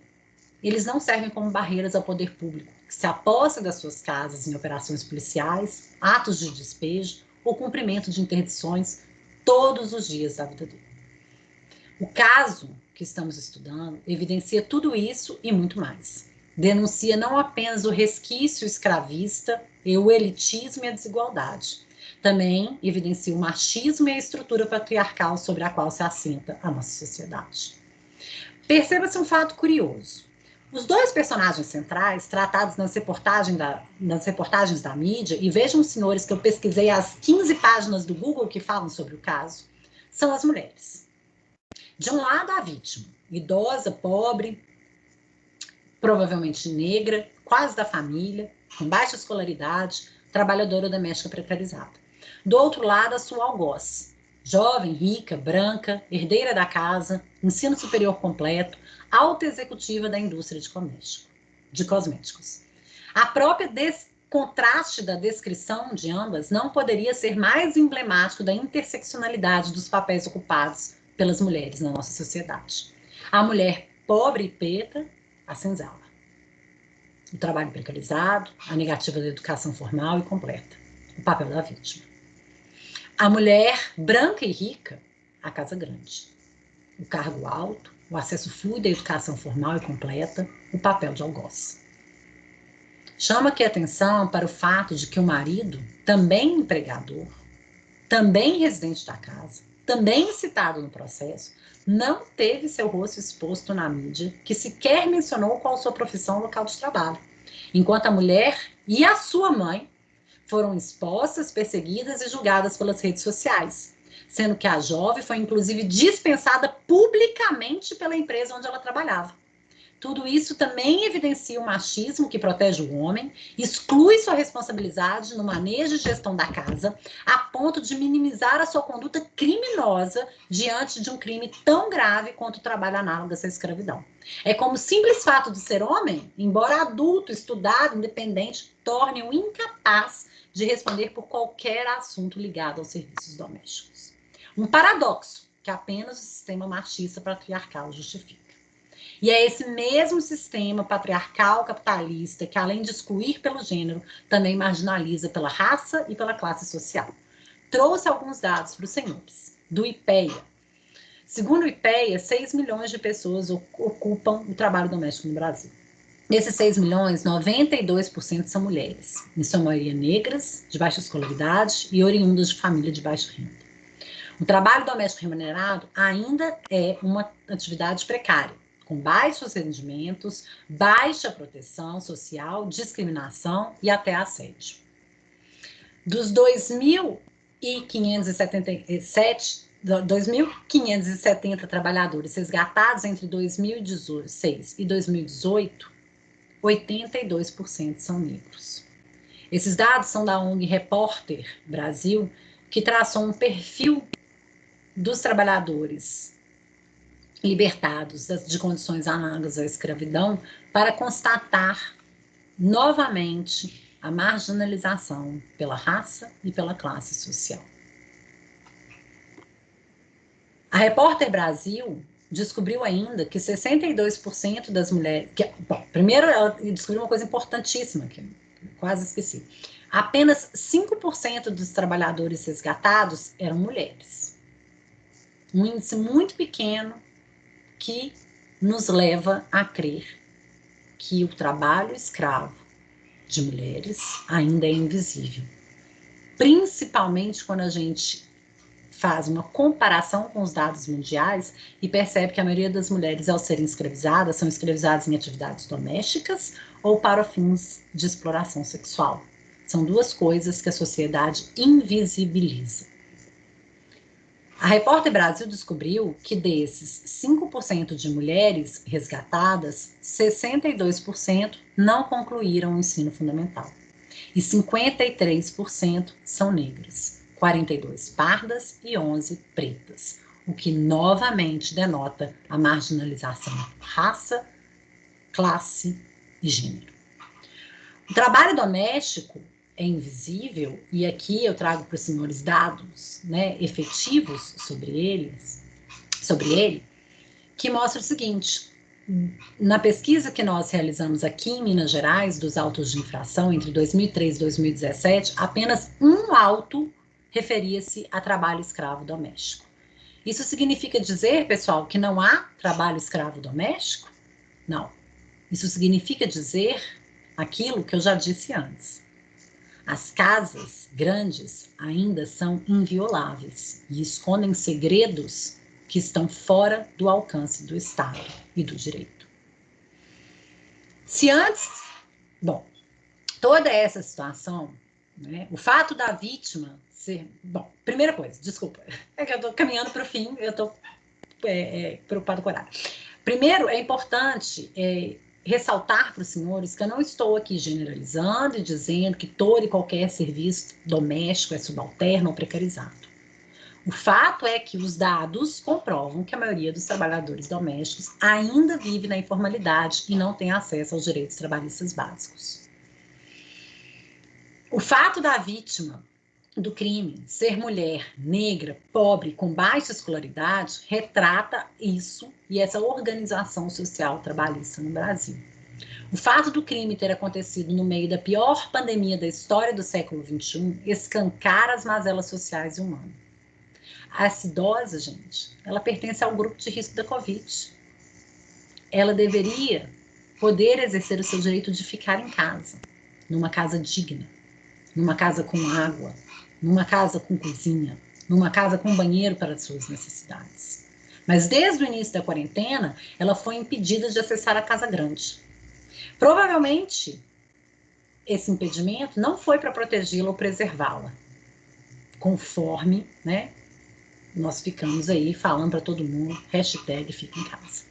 eles não servem como barreiras ao poder público, que se aposta das suas casas em operações policiais, atos de despejo ou cumprimento de interdições todos os dias da vida dele. O caso que estamos estudando evidencia tudo isso e muito mais. Denuncia não apenas o resquício escravista e o elitismo e a desigualdade. Também evidencia o machismo e a estrutura patriarcal sobre a qual se assenta a nossa sociedade. Perceba-se um fato curioso. Os dois personagens centrais, tratados nas reportagens da mídia, e vejam, senhores, que eu pesquisei as 15 páginas do Google que falam sobre o caso, são as mulheres. De um lado, a vítima, idosa, pobre, provavelmente negra, quase da família, com baixa escolaridade, trabalhadora doméstica precarizada. Do outro lado, a sua algoz, jovem, rica, branca, herdeira da casa, ensino superior completo, alta executiva da indústria de cosméticos. A própria contraste da descrição de ambas não poderia ser mais emblemático da interseccionalidade dos papéis ocupados pelas mulheres na nossa sociedade. A mulher pobre e preta, a senzala. O trabalho precarizado, a negativa da educação formal e completa. O papel da vítima. A mulher branca e rica, a casa grande. O cargo alto, o acesso fluido à educação formal e completa, o papel de algoz. Chama aqui a atenção para o fato de que o marido, também empregador, também residente da casa, também citado no processo, não teve seu rosto exposto na mídia, que sequer mencionou qual sua profissão ou local de trabalho, enquanto a mulher e a sua mãe foram expostas, perseguidas e julgadas pelas redes sociais, sendo que a jovem foi inclusive dispensada publicamente pela empresa onde ela trabalhava. Tudo isso também evidencia o machismo que protege o homem, exclui sua responsabilidade no manejo e gestão da casa, a ponto de minimizar a sua conduta criminosa diante de um crime tão grave quanto o trabalho análogo a essa escravidão. É como o simples fato de ser homem, embora adulto, estudado, independente, torne-o incapaz de responder por qualquer assunto ligado aos serviços domésticos. Um paradoxo que apenas o sistema machista patriarcal justifica. E é esse mesmo sistema patriarcal capitalista que, além de excluir pelo gênero, também marginaliza pela raça e pela classe social. Trouxe alguns dados para os senhores, do IPEA. Segundo o IPEA, 6 milhões de pessoas ocupam o trabalho doméstico no Brasil. Desses 6 milhões, 92% são mulheres, em sua maioria negras, de baixa escolaridade e oriundas de família de baixa renda. O trabalho doméstico remunerado ainda é uma atividade precária, com baixos rendimentos, baixa proteção social, discriminação e até assédio. Dos 2.570 trabalhadores resgatados entre 2016 e 2018, 82% são negros. Esses dados são da ONG Repórter Brasil, que traçou um perfil dos trabalhadores libertados de condições análogas à escravidão para constatar novamente a marginalização pela raça e pela classe social. A Repórter Brasil descobriu ainda que 62% das mulheres... primeiro, ela descobriu uma coisa importantíssima, que eu quase esqueci. Apenas 5% dos trabalhadores resgatados eram mulheres. Um índice muito pequeno que nos leva a crer que o trabalho escravo de mulheres ainda é invisível. Principalmente quando a gente faz uma comparação com os dados mundiais e percebe que a maioria das mulheres, ao serem escravizadas, são escravizadas em atividades domésticas ou para fins de exploração sexual. São duas coisas que a sociedade invisibiliza. A Repórter Brasil descobriu que desses 5% de mulheres resgatadas, 62% não concluíram o ensino fundamental. e 53% são negras, 42% pardas e 11% pretas, o que novamente denota a marginalização por raça, classe e gênero. O trabalho doméstico é invisível, e aqui eu trago para os senhores dados, né, efetivos sobre ele, que mostra o seguinte: na pesquisa que nós realizamos aqui em Minas Gerais, dos autos de infração entre 2003 e 2017, apenas um auto referia-se a trabalho escravo doméstico. Isso significa dizer, pessoal, que não há trabalho escravo doméstico? Não. Isso significa dizer aquilo que eu já disse antes. As casas grandes ainda são invioláveis e escondem segredos que estão fora do alcance do Estado e do direito. Se antes, toda essa situação, né, o fato da vítima ser... primeira coisa, desculpa, é que eu estou caminhando para o fim, eu estou preocupada com o horário. Primeiro, é importante ressaltar para os senhores que eu não estou aqui generalizando e dizendo que todo e qualquer serviço doméstico é subalterno ou precarizado. O fato é que os dados comprovam que a maioria dos trabalhadores domésticos ainda vive na informalidade e não tem acesso aos direitos trabalhistas básicos. O fato da vítima do crime ser mulher, negra, pobre, com baixa escolaridade, retrata isso e essa organização social trabalhista no Brasil. O fato do crime ter acontecido no meio da pior pandemia da história do século XXI escancara as mazelas sociais e humanas. Essa idosa, gente, ela pertence ao grupo de risco da Covid. Ela deveria poder exercer o seu direito de ficar em casa, numa casa digna, numa casa com água, numa casa com cozinha, numa casa com banheiro para as suas necessidades. Mas desde o início da quarentena, ela foi impedida de acessar a casa grande. Provavelmente, esse impedimento não foi para protegê-la ou preservá-la, conforme, né, nós ficamos aí falando para todo mundo, hashtag fica em casa.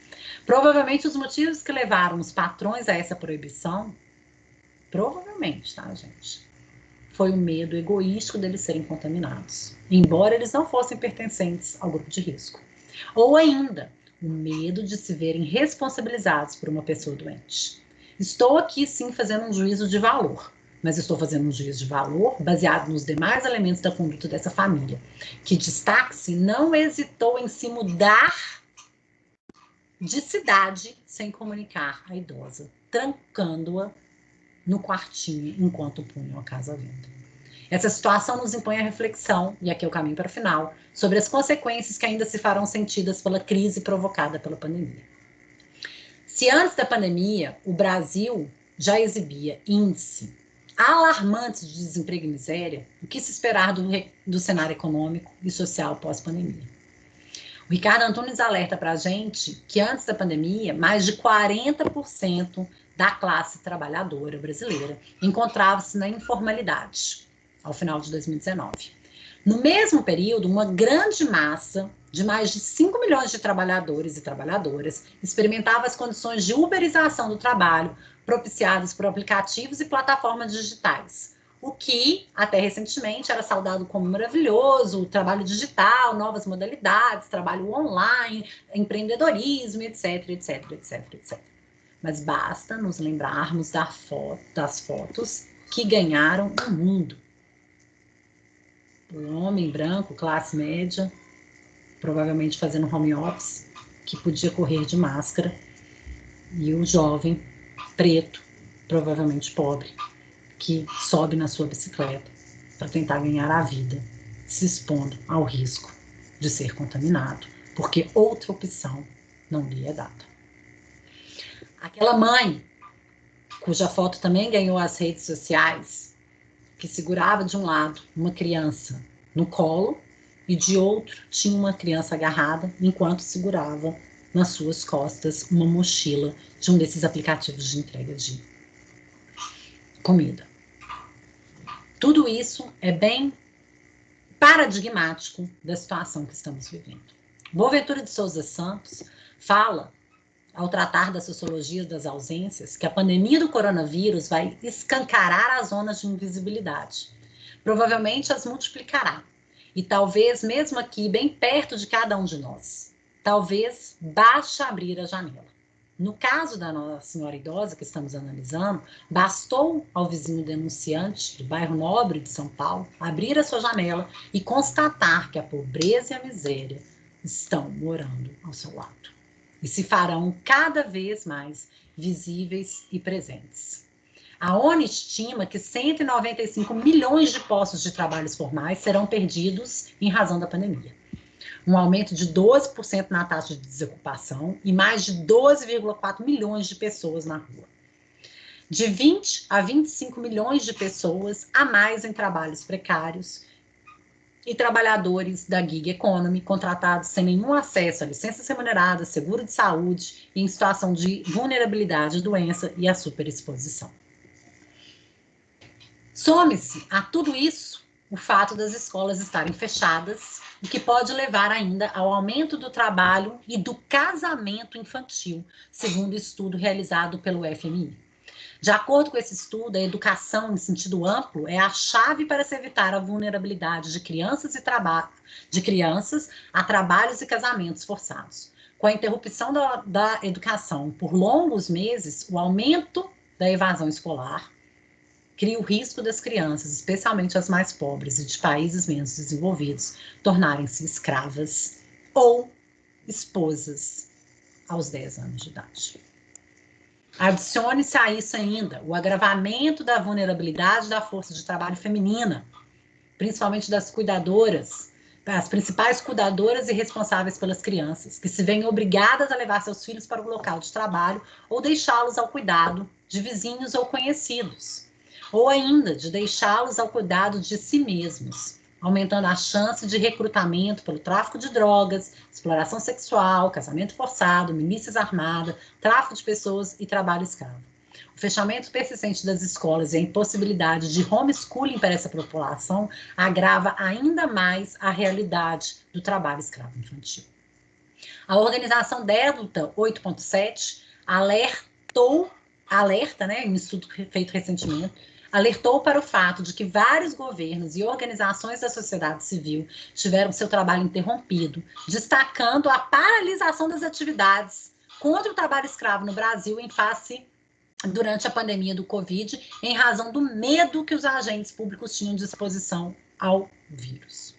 Provavelmente os motivos que levaram os patrões a essa proibição, provavelmente, tá, gente, foi o medo egoístico deles serem contaminados, embora eles não fossem pertencentes ao grupo de risco. Ou ainda, o medo de se verem responsabilizados por uma pessoa doente. Estou aqui, sim, fazendo um juízo de valor, mas estou fazendo um juízo de valor baseado nos demais elementos da conduta dessa família, que, destaque-se, não hesitou em se mudar de cidade sem comunicar a idosa, trancando-a no quartinho enquanto punham a casa à venda. Essa situação nos impõe a reflexão, e aqui é o caminho para o final, sobre as consequências que ainda se farão sentidas pela crise provocada pela pandemia. Se antes da pandemia o Brasil já exibia índice alarmantes de desemprego e miséria, o que se esperar do cenário econômico e social pós-pandemia? O Ricardo Antunes alerta para a gente que antes da pandemia, mais de 40% da classe trabalhadora brasileira encontrava-se na informalidade, ao final de 2019. No mesmo período, uma grande massa de mais de 5 milhões de trabalhadores e trabalhadoras experimentava as condições de uberização do trabalho propiciadas por aplicativos e plataformas digitais, o que, até recentemente, era saudado como maravilhoso, o trabalho digital, novas modalidades, trabalho online, empreendedorismo, etc, etc, etc, etc. Mas basta nos lembrarmos das fotos que ganharam o mundo. O homem branco, classe média, provavelmente fazendo home office, que podia correr de máscara, e o jovem preto, provavelmente pobre, que sobe na sua bicicleta para tentar ganhar a vida, se expondo ao risco de ser contaminado, porque outra opção não lhe é dada. Aquela mãe, cuja foto também ganhou as redes sociais, que segurava de um lado uma criança no colo e de outro tinha uma criança agarrada enquanto segurava nas suas costas uma mochila de um desses aplicativos de entrega de comida. Tudo isso é bem paradigmático da situação que estamos vivendo. Boaventura de Souza Santos fala ao tratar da sociologia das ausências, que a pandemia do coronavírus vai escancarar as zonas de invisibilidade. Provavelmente as multiplicará. E talvez, mesmo aqui, bem perto de cada um de nós, talvez baste abrir a janela. No caso da Nossa Senhora Idosa, que estamos analisando, bastou ao vizinho denunciante do bairro Nobre de São Paulo abrir a sua janela e constatar que a pobreza e a miséria estão morando ao seu lado e se farão cada vez mais visíveis e presentes. A ONU estima que 195 milhões de postos de trabalhos formais serão perdidos em razão da pandemia. Um aumento de 12% na taxa de desocupação e mais de 12,4 milhões de pessoas na rua. De 20 a 25 milhões de pessoas a mais em trabalhos precários e trabalhadores da gig economy contratados sem nenhum acesso a licenças remuneradas, seguro de saúde e em situação de vulnerabilidade, doença e a superexposição. Some-se a tudo isso o fato das escolas estarem fechadas, o que pode levar ainda ao aumento do trabalho e do casamento infantil, segundo estudo realizado pelo FMI. De acordo com esse estudo, a educação em sentido amplo é a chave para se evitar a vulnerabilidade de crianças a trabalhos e casamentos forçados. Com a interrupção da educação por longos meses, o aumento da evasão escolar cria o risco das crianças, especialmente as mais pobres e de países menos desenvolvidos, tornarem-se escravas ou esposas aos 10 anos de idade. Adicione-se a isso ainda o agravamento da vulnerabilidade da força de trabalho feminina, principalmente das cuidadoras, as principais cuidadoras e responsáveis pelas crianças, que se veem obrigadas a levar seus filhos para o local de trabalho ou deixá-los ao cuidado de vizinhos ou conhecidos, ou ainda de deixá-los ao cuidado de si mesmos, aumentando a chance de recrutamento pelo tráfico de drogas, exploração sexual, casamento forçado, milícias armadas, tráfico de pessoas e trabalho escravo. O fechamento persistente das escolas e a impossibilidade de homeschooling para essa população agrava ainda mais a realidade do trabalho escravo infantil. A organização Delta 8.7 alerta, um estudo feito recentemente, alertou para o fato de que vários governos e organizações da sociedade civil tiveram seu trabalho interrompido, destacando a paralisação das atividades contra o trabalho escravo no Brasil durante a pandemia do Covid, em razão do medo que os agentes públicos tinham de exposição ao vírus.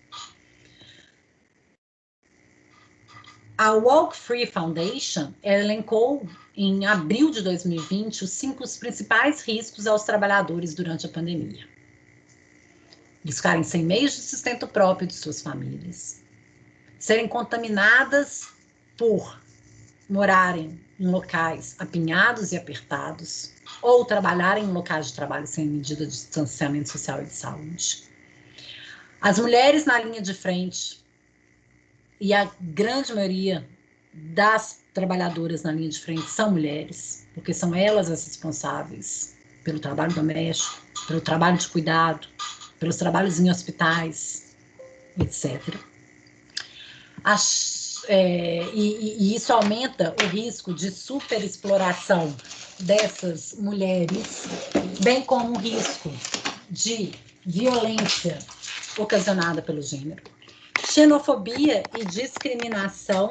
A Walk Free Foundation elencou em abril de 2020 os 5 principais riscos aos trabalhadores durante a pandemia. Eles ficarem sem meios de sustento próprio de suas famílias, serem contaminadas por morarem em locais apinhados e apertados, ou trabalharem em locais de trabalho sem medida de distanciamento social e de saúde. As mulheres na linha de frente e a grande maioria das trabalhadoras na linha de frente são mulheres, porque são elas as responsáveis pelo trabalho doméstico, pelo trabalho de cuidado, pelos trabalhos em hospitais, etc. E isso aumenta o risco de superexploração dessas mulheres, bem como o risco de violência ocasionada pelo gênero, xenofobia e discriminação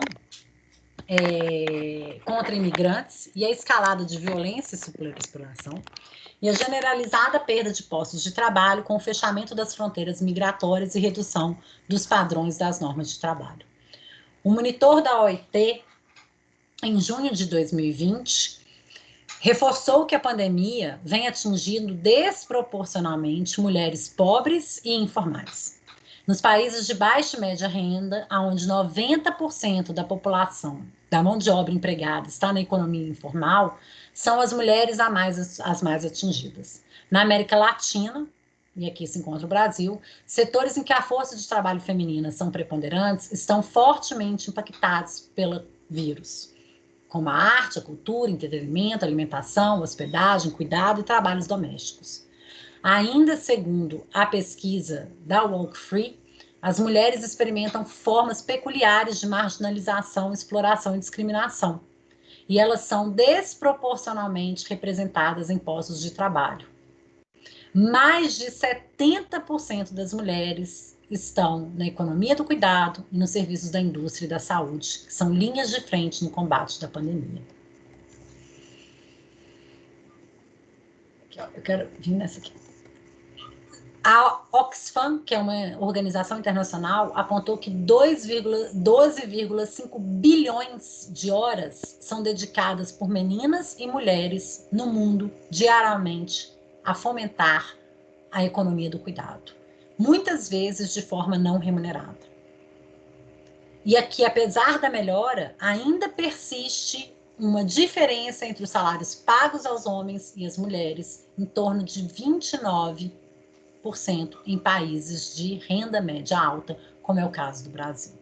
contra imigrantes e a escalada de violência e superexploração, e a generalizada perda de postos de trabalho com o fechamento das fronteiras migratórias e redução dos padrões das normas de trabalho. O monitor da OIT, em junho de 2020, reforçou que a pandemia vem atingindo desproporcionalmente mulheres pobres e informais. Nos países de baixa e média renda, onde 90% da população, da mão de obra empregada, está na economia informal, são as mulheres as mais atingidas. Na América Latina, e aqui se encontra o Brasil, setores em que a força de trabalho feminina são preponderantes estão fortemente impactados pelo vírus, como a arte, a cultura, entretenimento, alimentação, hospedagem, cuidado e trabalhos domésticos. Ainda segundo a pesquisa da Walk Free, as mulheres experimentam formas peculiares de marginalização, exploração e discriminação. e elas são desproporcionalmente representadas em postos de trabalho. Mais de 70% das mulheres estão na economia do cuidado e nos serviços da indústria e da saúde, que são linhas de frente no combate da pandemia. Aqui, ó, eu quero vir nessa aqui. A Oxfam, que é uma organização internacional, apontou que 12,5 bilhões de horas são dedicadas por meninas e mulheres no mundo diariamente a fomentar a economia do cuidado, muitas vezes de forma não remunerada. E aqui, apesar da melhora, ainda persiste uma diferença entre os salários pagos aos homens e às mulheres, em torno de 29% em países de renda média alta, como é o caso do Brasil.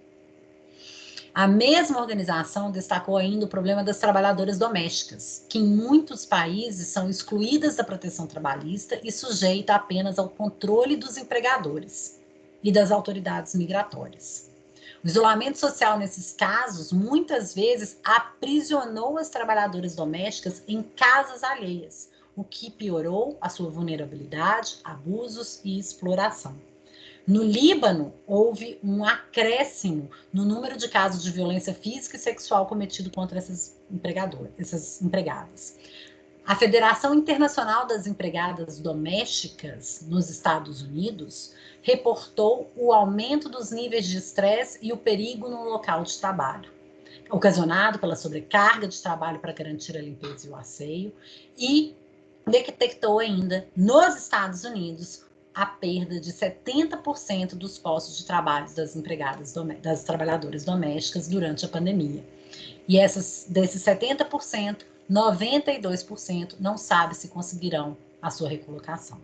A mesma organização destacou ainda o problema das trabalhadoras domésticas, que em muitos países são excluídas da proteção trabalhista e sujeitas apenas ao controle dos empregadores e das autoridades migratórias. O isolamento social nesses casos, muitas vezes, aprisionou as trabalhadoras domésticas em casas alheias, o que piorou a sua vulnerabilidade, abusos e exploração. No Líbano, houve um acréscimo no número de casos de violência física e sexual cometido contra essas empregadas. A Federação Internacional das Empregadas Domésticas nos Estados Unidos reportou o aumento dos níveis de estresse e o perigo no local de trabalho, ocasionado pela sobrecarga de trabalho para garantir a limpeza e o asseio, e detectou ainda, nos Estados Unidos, a perda de 70% dos postos de trabalho das trabalhadoras domésticas durante a pandemia. E desses 70%, 92% não sabe se conseguirão a sua recolocação.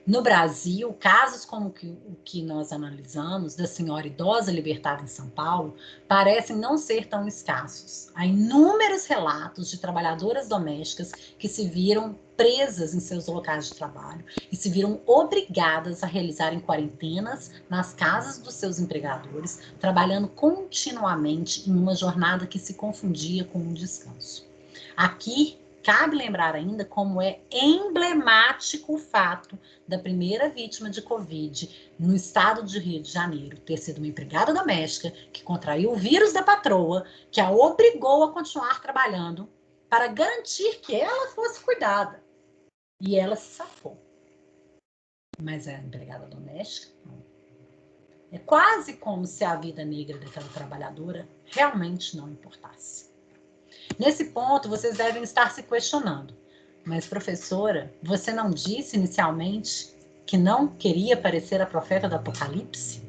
No Brasil, casos como o que nós analisamos, da senhora idosa libertada em São Paulo, parecem não ser tão escassos. Há inúmeros relatos de trabalhadoras domésticas que se viram presas em seus locais de trabalho e se viram obrigadas a realizarem quarentenas nas casas dos seus empregadores, trabalhando continuamente em uma jornada que se confundia com um descanso. Aqui, cabe lembrar ainda como é emblemático o fato da primeira vítima de Covid no estado de Rio de Janeiro ter sido uma empregada doméstica que contraiu o vírus da patroa, que a obrigou a continuar trabalhando para garantir que ela fosse cuidada. E ela se safou. Mas a empregada doméstica, não. É quase como se a vida negra daquela trabalhadora realmente não importasse. Nesse ponto, vocês devem estar se questionando. Mas, professora, você não disse inicialmente que não queria parecer a profeta do Apocalipse?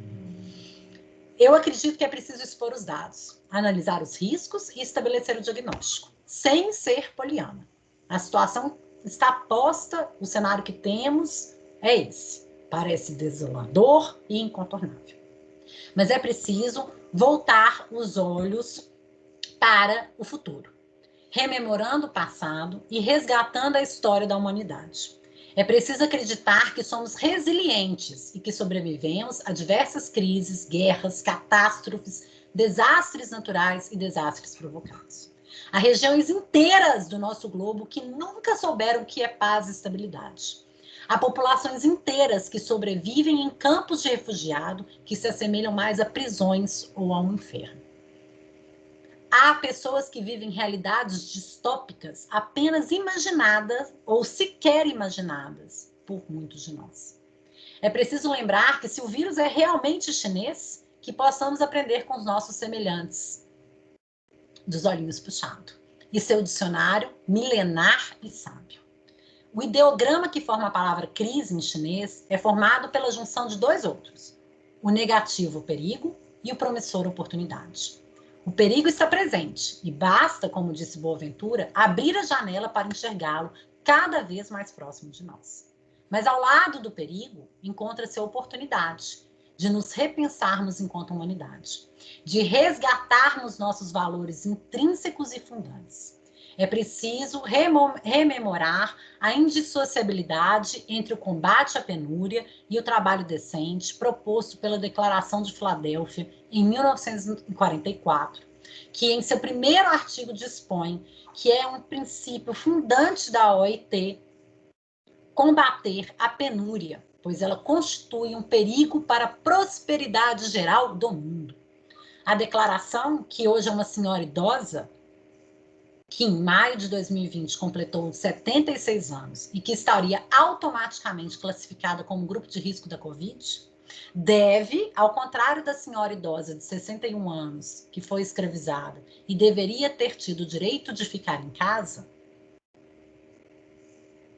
Eu acredito que é preciso expor os dados, analisar os riscos e estabelecer o diagnóstico, sem ser poliana. A situação está posta, o cenário que temos é esse. Parece desolador e incontornável. Mas é preciso voltar os olhos para o futuro, rememorando o passado e resgatando a história da humanidade. É preciso acreditar que somos resilientes e que sobrevivemos a diversas crises, guerras, catástrofes, desastres naturais e desastres provocados. Há regiões inteiras do nosso globo que nunca souberam o que é paz e estabilidade. Há populações inteiras que sobrevivem em campos de refugiado que se assemelham mais a prisões ou a um inferno. Há pessoas que vivem realidades distópicas apenas imaginadas ou sequer imaginadas por muitos de nós. É preciso lembrar que se o vírus é realmente chinês, que possamos aprender com os nossos semelhantes, dos olhinhos puxados, e seu dicionário milenar e sábio. O ideograma que forma a palavra crise em chinês é formado pela junção de dois outros, o negativo perigo e o promissor oportunidade. O perigo está presente e basta, como disse Boaventura, abrir a janela para enxergá-lo cada vez mais próximo de nós. Mas ao lado do perigo encontra-se a oportunidade de nos repensarmos enquanto humanidade, de resgatarmos nossos valores intrínsecos e fundantes. É preciso rememorar a indissociabilidade entre o combate à penúria e o trabalho decente proposto pela Declaração de Filadélfia em 1944, que em seu primeiro artigo dispõe que é um princípio fundante da OIT combater a penúria, pois ela constitui um perigo para a prosperidade geral do mundo. A declaração, que hoje é uma senhora idosa, que em maio de 2020 completou 76 anos e que estaria automaticamente classificada como grupo de risco da Covid, deve, ao contrário da senhora idosa de 61 anos, que foi escravizada e deveria ter tido o direito de ficar em casa,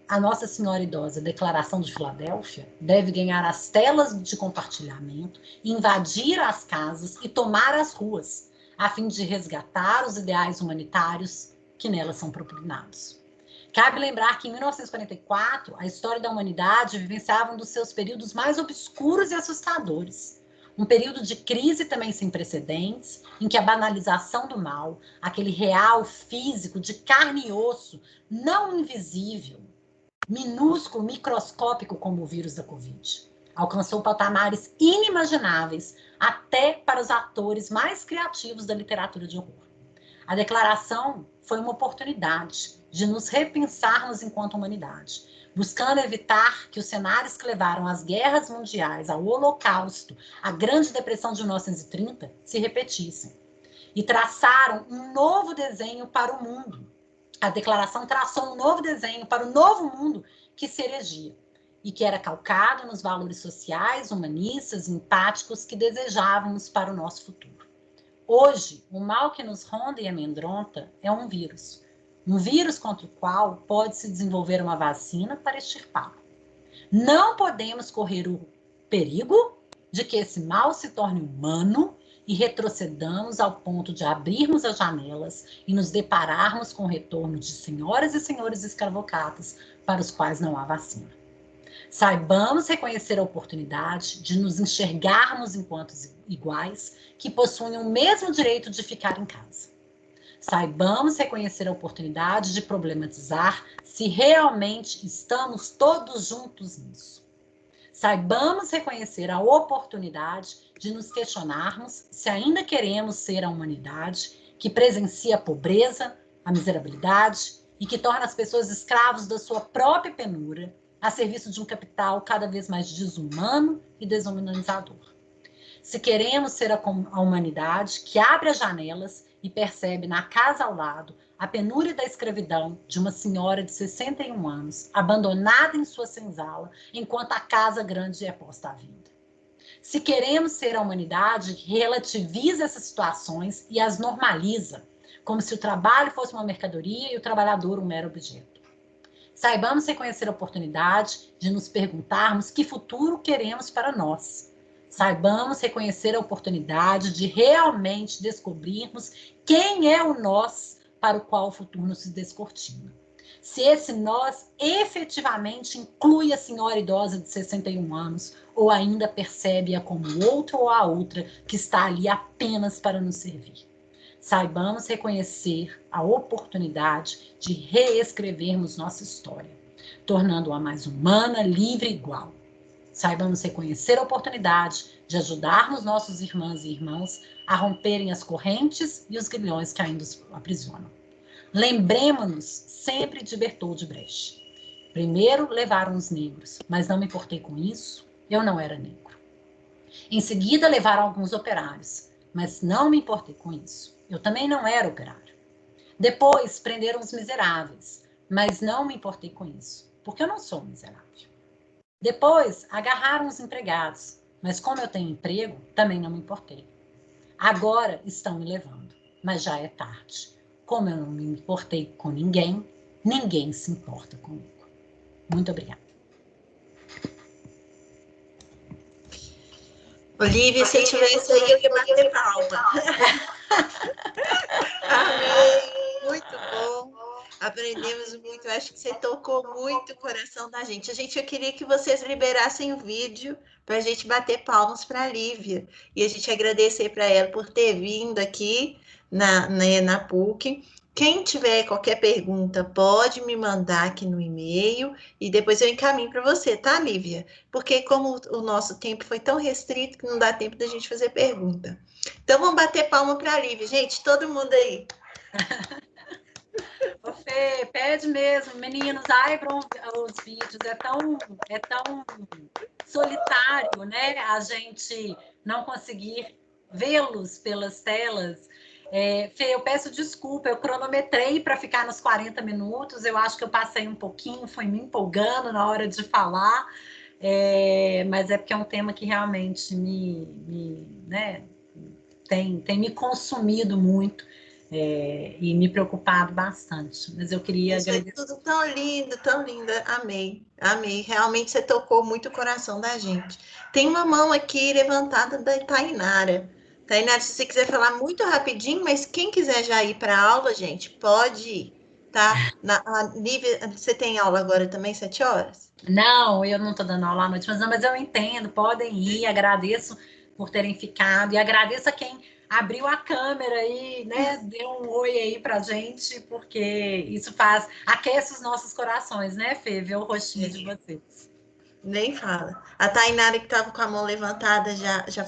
a Nossa Senhora Idosa, Declaração de Filadélfia, deve ganhar as telas de compartilhamento, invadir as casas e tomar as ruas, a fim de resgatar os ideais humanitários que nelas são propugnados. Cabe lembrar que em 1944, a história da humanidade vivenciava um dos seus períodos mais obscuros e assustadores. Um período de crise também sem precedentes, em que a banalização do mal, aquele real físico de carne e osso, não invisível, minúsculo, microscópico como o vírus da Covid, alcançou patamares inimagináveis até para os atores mais criativos da literatura de horror. A declaração foi uma oportunidade de nos repensarmos enquanto humanidade, buscando evitar que os cenários que levaram às guerras mundiais, ao Holocausto, à Grande Depressão de 1930 se repetissem. E traçaram um novo desenho para o mundo. A declaração traçou um novo desenho para o novo mundo que se erigia e que era calcado nos valores sociais, humanistas e empáticos que desejávamos para o nosso futuro. Hoje, o mal que nos ronda e amedronta é um vírus contra o qual pode-se desenvolver uma vacina para extirpá-lo. Não podemos correr o perigo de que esse mal se torne humano e retrocedamos ao ponto de abrirmos as janelas e nos depararmos com o retorno de senhoras e senhores escravocratas para os quais não há vacina. Saibamos reconhecer a oportunidade de nos enxergarmos enquanto iguais que possuem o mesmo direito de ficar em casa. Saibamos reconhecer a oportunidade de problematizar se realmente estamos todos juntos nisso. Saibamos reconhecer a oportunidade de nos questionarmos se ainda queremos ser a humanidade que presencia a pobreza, a miserabilidade e que torna as pessoas escravos da sua própria penúria a serviço de um capital cada vez mais desumano e desumanizador. Se queremos ser a humanidade que abre as janelas e percebe na casa ao lado a penúria da escravidão de uma senhora de 61 anos, abandonada em sua senzala, enquanto a casa grande é posta à venda. Se queremos ser a humanidade que relativiza essas situações e as normaliza, como se o trabalho fosse uma mercadoria e o trabalhador um mero objeto. Saibamos reconhecer a oportunidade de nos perguntarmos que futuro queremos para nós. Saibamos reconhecer a oportunidade de realmente descobrirmos quem é o nós para o qual o futuro se descortina. Se esse nós efetivamente inclui a senhora idosa de 61 anos ou ainda percebe-a como outro ou a outra que está ali apenas para nos servir. Saibamos reconhecer a oportunidade de reescrevermos nossa história, tornando-a mais humana, livre e igual. Saibamos reconhecer a oportunidade de ajudarmos nossos irmãs e irmãos a romperem as correntes e os grilhões que ainda os aprisionam. Lembremos-nos sempre de Bertold Brecht. Primeiro levaram os negros, mas não me importei com isso, eu não era negro. Em seguida levaram alguns operários, mas não me importei com isso, eu também não era operário. Depois prenderam os miseráveis, mas não me importei com isso, porque eu não sou miserável. Depois agarraram os empregados, mas como eu tenho emprego, também não me importei. Agora estão me levando, mas já é tarde. Como eu não me importei com ninguém, ninguém se importa comigo. Muito obrigada. Olivia, se eu tivesse aí, eu ia bater palma. Amém. Muito bom. Aprendemos muito. Eu acho que você tocou muito o coração da gente. Eu queria que vocês liberassem o vídeo para a gente bater palmas para a Lívia. E a gente agradecer para ela por ter vindo aqui na PUC. Quem tiver qualquer pergunta, pode me mandar aqui no e-mail e depois eu encaminho para você, tá, Lívia? Porque como o nosso tempo foi tão restrito que não dá tempo da gente fazer pergunta. Então, vamos bater palma para a Lívia, gente, todo mundo aí. Ô, Fê, pede mesmo, meninos, abram os vídeos, é tão solitário, né? A gente não conseguir vê-los pelas telas. Fê, eu peço desculpa, eu cronometrei para ficar nos 40 minutos, eu acho que eu passei um pouquinho, foi me empolgando na hora de falar, mas é porque é um tema que realmente né, tem me consumido muito. E me preocupado bastante. Mas eu queria Isso é agradecer. tudo tão linda. Amei, amei. Realmente você tocou muito o coração da gente. Tem uma mão aqui levantada da Tainara. Tainara, se você quiser falar muito rapidinho, mas quem quiser já ir para a aula, gente, pode ir, tá? A Lívia, você tem aula agora também, 7 horas? Não, eu não estou dando aula à noite, mas eu entendo, podem ir, agradeço por terem ficado, e agradeço a quem abriu a câmera e, né, deu um oi aí pra gente, porque isso aquece os nossos corações, né, Fê, ver o rostinho de vocês. Nem fala. A Tainara que estava com a mão levantada já